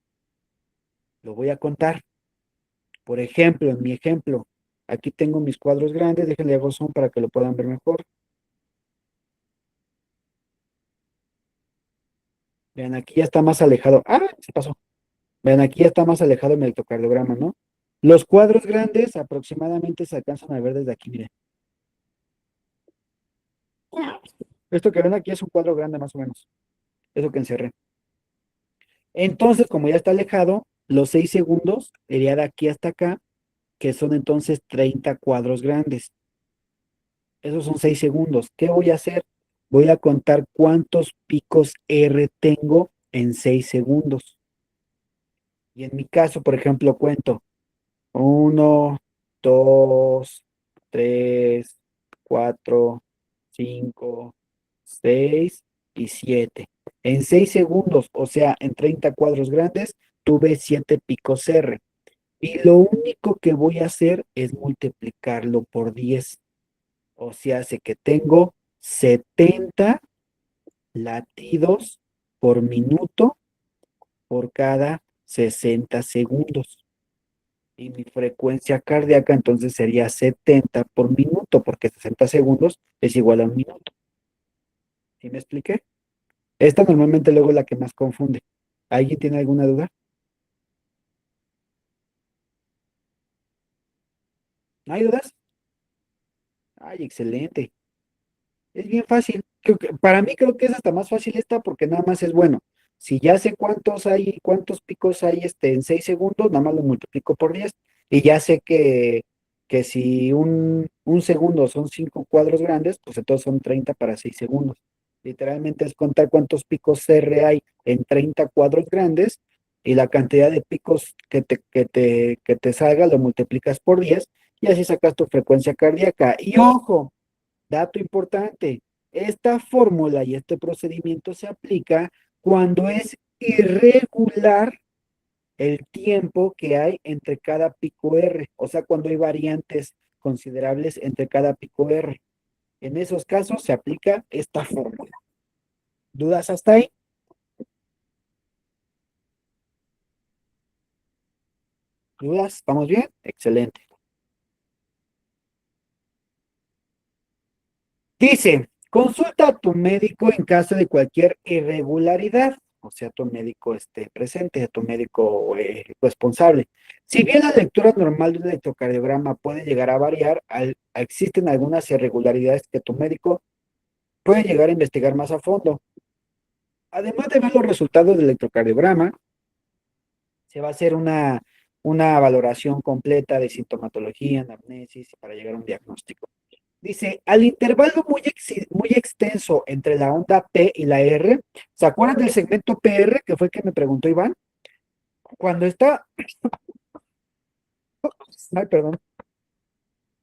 Lo voy a contar. Por ejemplo, en mi ejemplo, aquí tengo mis cuadros grandes, déjenle hago zoom para que lo puedan ver mejor. Vean, aquí ya está más alejado. Ah, se pasó. Vean, aquí ya está más alejado mi electrocardiograma, ¿no? Los cuadros grandes aproximadamente se alcanzan a ver desde aquí, miren. Esto que ven aquí es un cuadro grande más o menos. Eso que encerré. Entonces, como ya está alejado, los 6 segundos sería de aquí hasta acá, que son entonces 30 cuadros grandes. Esos son 6 segundos. ¿Qué voy a hacer? Voy a contar cuántos picos R tengo en 6 segundos. Y en mi caso, por ejemplo, cuento 1, 2, 3, 4, 5, 6 y 7. En 6 segundos, o sea, en 30 cuadros grandes, tuve 7 picos R. Y lo único que voy a hacer es multiplicarlo por 10. O sea, hace que tengo 70 latidos por minuto por cada 60 segundos. Y mi frecuencia cardíaca entonces sería 70 por minuto, porque 60 segundos es igual a un minuto. ¿Sí me expliqué? Esta normalmente luego es la que más confunde. ¿Alguien tiene alguna duda? ¿No hay dudas? Ay, excelente. Es bien fácil. Para mí creo que es hasta más fácil esta porque nada más es bueno. Si ya sé cuántos hay, cuántos picos hay en 6 segundos, nada más lo multiplico por 10 y ya sé que si un segundo son 5 cuadros grandes, pues entonces son 30 para 6 segundos. Literalmente es contar cuántos picos R hay en 30 cuadros grandes y la cantidad de picos que te salga lo multiplicas por 10 y así sacas tu frecuencia cardíaca. Y ojo, dato importante, esta fórmula y este procedimiento se aplica cuando es irregular el tiempo que hay entre cada pico R, o sea, cuando hay variantes considerables entre cada pico R. En esos casos se aplica esta fórmula. ¿Dudas hasta ahí? ¿Dudas? ¿Estamos bien? Excelente. Dice, consulta a tu médico en caso de cualquier irregularidad, o sea, tu médico esté presente, tu médico responsable. Si bien la lectura normal de un electrocardiograma puede llegar a variar, existen algunas irregularidades que tu médico puede llegar a investigar más a fondo. Además de ver los resultados del electrocardiograma, se va a hacer una valoración completa de sintomatología, anamnesis, para llegar a un diagnóstico. Dice, al intervalo muy extenso entre la onda P y la R, ¿se acuerdan del segmento PR que fue el que me preguntó Iván? Cuando está, ay, perdón,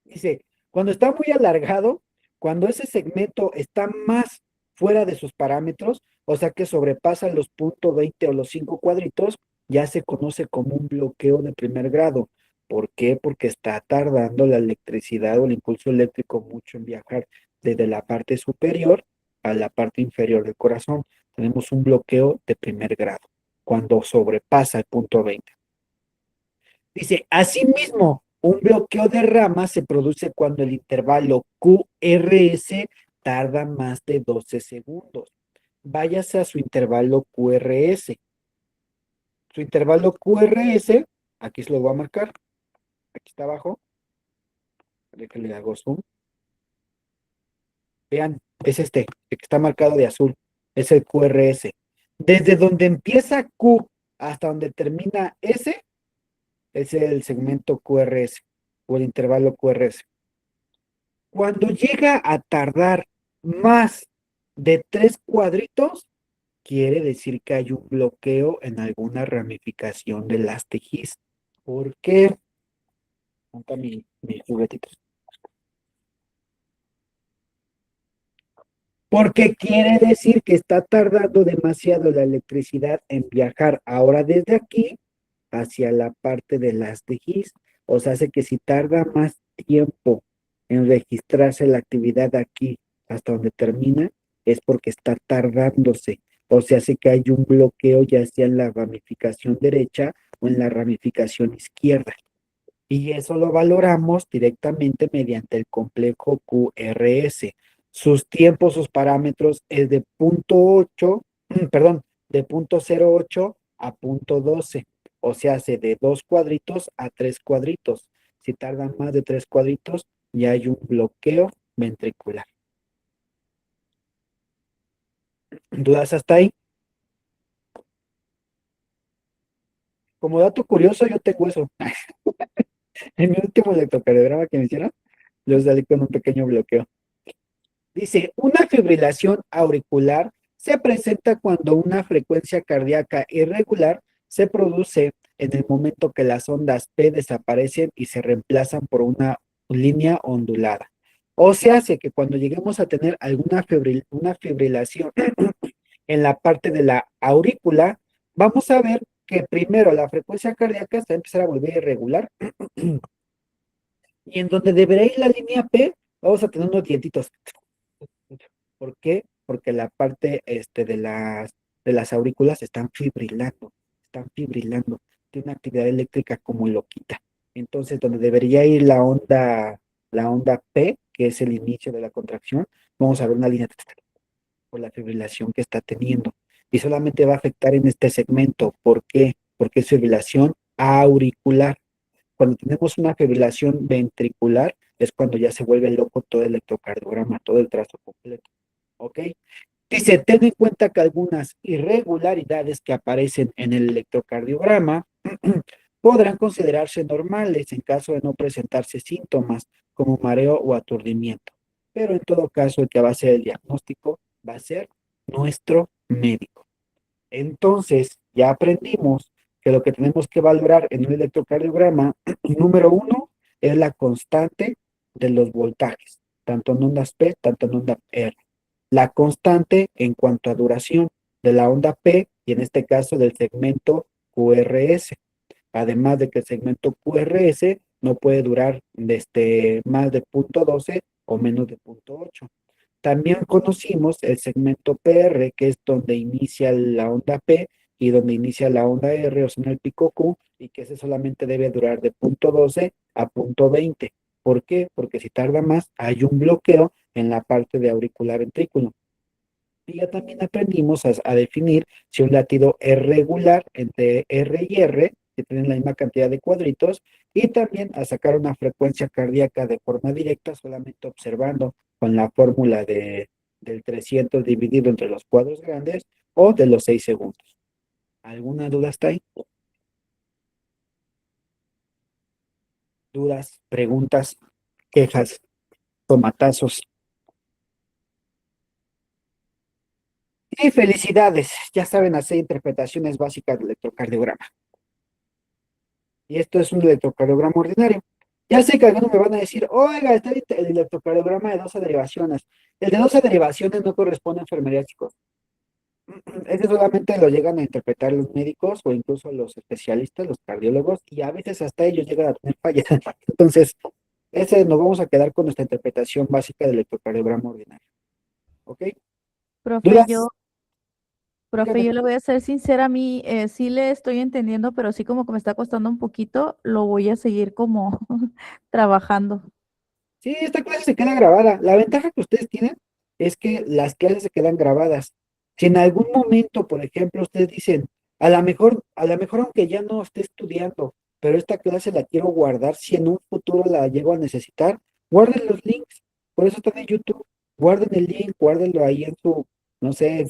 dice, cuando está muy alargado, cuando ese segmento está más fuera de sus parámetros, o sea que sobrepasa los .20 o los 5 cuadritos, ya se conoce como un bloqueo de primer grado. ¿Por qué? Porque está tardando la electricidad o el impulso eléctrico mucho en viajar desde la parte superior a la parte inferior del corazón. Tenemos un bloqueo de primer grado cuando sobrepasa el .20. Dice, asimismo, un bloqueo de rama se produce cuando el intervalo QRS tarda más de 12 segundos. Váyase a su intervalo QRS. Su intervalo QRS, aquí se lo voy a marcar, aquí está abajo, déjenle hago zoom. Vean, es este, el que está marcado de azul, es el QRS. Desde donde empieza Q hasta donde termina S, es el segmento QRS o el intervalo QRS. Cuando llega a tardar más de 3 cuadritos, quiere decir que hay un bloqueo en alguna ramificación de las TGIS. ¿Por qué? Ponga mis juguetitos. Porque quiere decir que está tardando demasiado la electricidad en viajar ahora desde aquí hacia la parte de las TGIS. O sea, hace que si tarda más tiempo en registrarse la actividad aquí hasta donde termina, es porque está tardándose. O sea, hace que hay un bloqueo ya sea en la ramificación derecha o en la ramificación izquierda. Y eso lo valoramos directamente mediante el complejo QRS. Sus tiempos, sus parámetros es de .8, perdón, de .08 a .12. O sea, hace de 2 cuadritos a 3 cuadritos. Si tardan más de 3 cuadritos, ya hay un bloqueo ventricular. ¿Dudas hasta ahí? Como dato curioso, yo tengo eso. En mi último electrocardiograma que me hicieron, yo salí con un pequeño bloqueo. Dice, una fibrilación auricular se presenta cuando una frecuencia cardíaca irregular se produce en el momento que las ondas P desaparecen y se reemplazan por una línea ondulada. O sea, hace que cuando lleguemos a tener una fibrilación en la parte de la aurícula, vamos a ver que primero la frecuencia cardíaca se va a empezar a volver irregular y en donde debería ir la línea P, vamos a tener unos dientitos. ¿Por qué? Porque la parte de las aurículas están fibrilando, tiene una actividad eléctrica como loquita. Entonces, donde debería ir la onda P, que es el inicio de la contracción, vamos a ver una línea por la fibrilación que está teniendo. Y solamente va a afectar en este segmento. ¿Por qué? Porque es fibrilación auricular. Cuando tenemos una fibrilación ventricular, es cuando ya se vuelve loco todo el electrocardiograma, todo el trazo completo. ¿Ok? Dice, ten en cuenta que algunas irregularidades que aparecen en el electrocardiograma podrán considerarse normales en caso de no presentarse síntomas como mareo o aturdimiento. Pero en todo caso, el que va a hacer el diagnóstico va a ser nuestro médico. Entonces, ya aprendimos que lo que tenemos que valorar en un electrocardiograma, número 1, es la constante de los voltajes, tanto en ondas P, tanto en onda R. La constante en cuanto a duración de la onda P y en este caso del segmento QRS. Además de que el segmento QRS no puede durar más de .12 o menos de .8. También conocimos el segmento PR, que es donde inicia la onda P y donde inicia la onda R, o sea, en el pico Q, y que ese solamente debe durar de .12 a .20. ¿Por qué? Porque si tarda más, hay un bloqueo en la parte de auricular ventrículo. Y ya también aprendimos a definir si un latido es regular entre R y R, que tienen la misma cantidad de cuadritos, y también a sacar una frecuencia cardíaca de forma directa, solamente observando con la fórmula del 300 dividido entre los cuadros grandes o de los 6 segundos. ¿Alguna duda hasta ahí? ¿Dudas, preguntas, quejas, tomatazos? Y felicidades, ya saben hacer interpretaciones básicas del electrocardiograma. Y esto es un electrocardiograma ordinario. Ya sé que algunos me van a decir, oiga, está el electrocardiograma de 12 derivaciones. El de 12 derivaciones no corresponde a enfermería, chicos. Ese solamente lo llegan a interpretar los médicos o incluso los especialistas, los cardiólogos, y a veces hasta ellos llegan a tener fallas. Entonces, ese nos vamos a quedar con nuestra interpretación básica del electrocardiograma ordinario. ¿Ok? Profe, ¿Dudas? profe, Dígame. yo le voy a ser sincera, a mí sí le estoy entendiendo, pero sí como que me está costando un poquito, lo voy a seguir como trabajando. Sí, esta clase se queda grabada. La ventaja que ustedes tienen es que las clases se quedan grabadas. Si en algún momento, por ejemplo, ustedes dicen, a lo mejor aunque ya no esté estudiando, pero esta clase la quiero guardar, si en un futuro la llego a necesitar, guarden los links. Por eso está en YouTube. Guarden el link, guárdenlo ahí en su, no sé,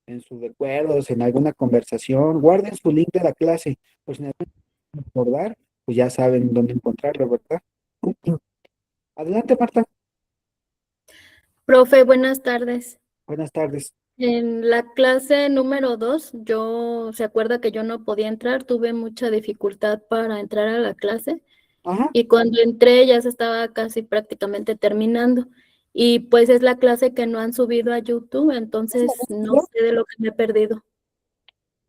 en sus recuerdos, en alguna conversación. Guarden su link de la clase. Pues si necesitan recordar, pues ya saben dónde encontrarlo, ¿verdad? Adelante, Marta. Profe, buenas tardes. Buenas tardes. En la clase número 2, se acuerda que yo no podía entrar, tuve mucha dificultad para entrar a la clase Ajá. y cuando entré ya se estaba casi prácticamente terminando y pues es la clase que no han subido a YouTube, entonces no sé de lo que me he perdido.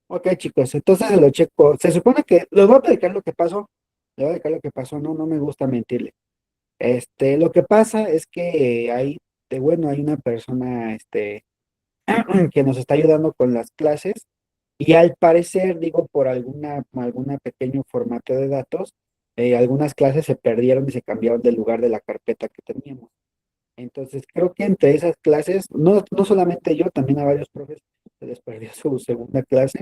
Ok, chicos, entonces se lo checo. Se supone que les voy a platicar lo que pasó. Les voy a platicar lo que pasó. No, no me gusta mentirle. Lo que pasa es que hay, bueno, hay una persona, que nos está ayudando con las clases y al parecer, digo, por alguna pequeño formato de datos, algunas clases se perdieron y se cambiaron del lugar de la carpeta que teníamos. Entonces, creo que entre esas clases, no solamente yo, también a varios profes se les perdió su segunda clase,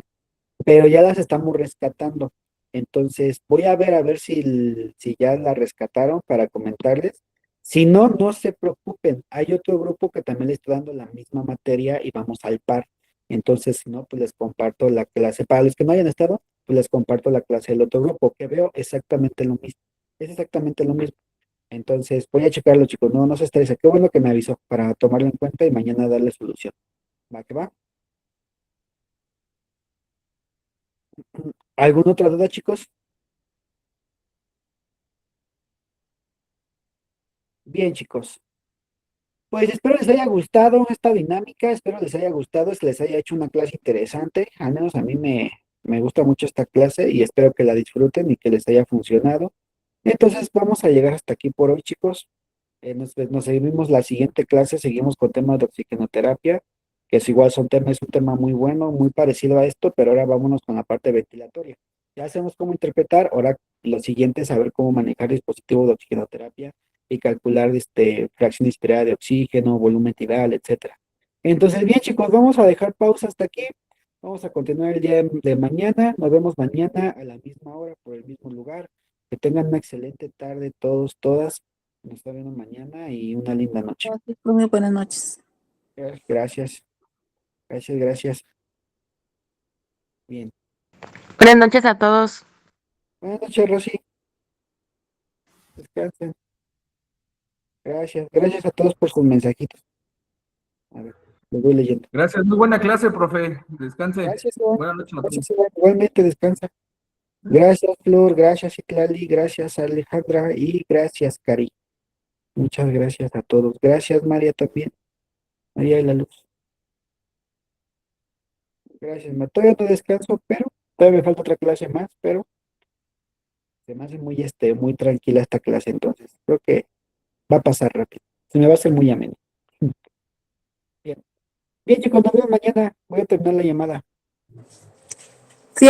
pero ya las estamos rescatando. Entonces, voy a ver si ya la rescataron para comentarles. Si no, no se preocupen. Hay otro grupo que también le está dando la misma materia y vamos al par. Entonces, si no, pues les comparto la clase. Para los que no hayan estado, pues les comparto la clase del otro grupo, que veo exactamente lo mismo. Es exactamente lo mismo. Entonces, voy a checarlo, chicos. No, no se estresen. Qué bueno que me avisó para tomarlo en cuenta y mañana darle solución. ¿Va que va? ¿Alguna otra duda, chicos? Bien, chicos. Pues espero les haya gustado esta dinámica, espero les haya gustado, les haya hecho una clase interesante. Al menos a mí me gusta mucho esta clase y espero que la disfruten y que les haya funcionado. Entonces, vamos a llegar hasta aquí por hoy, chicos. Nos seguimos la siguiente clase, seguimos con temas de oxigenoterapia, que es igual es un tema muy bueno, muy parecido a esto, pero ahora vámonos con la parte ventilatoria. Ya sabemos cómo interpretar, ahora lo siguiente es saber cómo manejar dispositivos de oxigenoterapia y calcular fracción inspirada de oxígeno, volumen tidal, etcétera. Entonces, bien, chicos, vamos a dejar pausa hasta aquí. Vamos a continuar el día de mañana. Nos vemos mañana a la misma hora por el mismo lugar. Que tengan una excelente tarde todos, todas. Nos está viendo mañana y una linda noche. Gracias, profe, buenas noches. Gracias, gracias, gracias. Bien. Buenas noches a todos. Buenas noches, Rosy. Descansen. Gracias. Gracias a todos por sus mensajitos. A ver, los voy leyendo. Gracias, muy buena clase, profe. Descanse. Gracias, Iván. Buenas noches a Gracias, todos. Iván. Igualmente, descansa. Gracias, Flor. Gracias, Itlali. Gracias, Alejandra. Y gracias, Cari. Muchas gracias a todos. Gracias, María, también. María de la Luz. Gracias, todavía no descanso, pero todavía me falta otra clase más, pero se me hace muy tranquila esta clase, entonces creo que va a pasar rápido. Se me va a hacer muy ameno. Bien, bien, chicos, nos vemos mañana. Voy a terminar la llamada. Sí,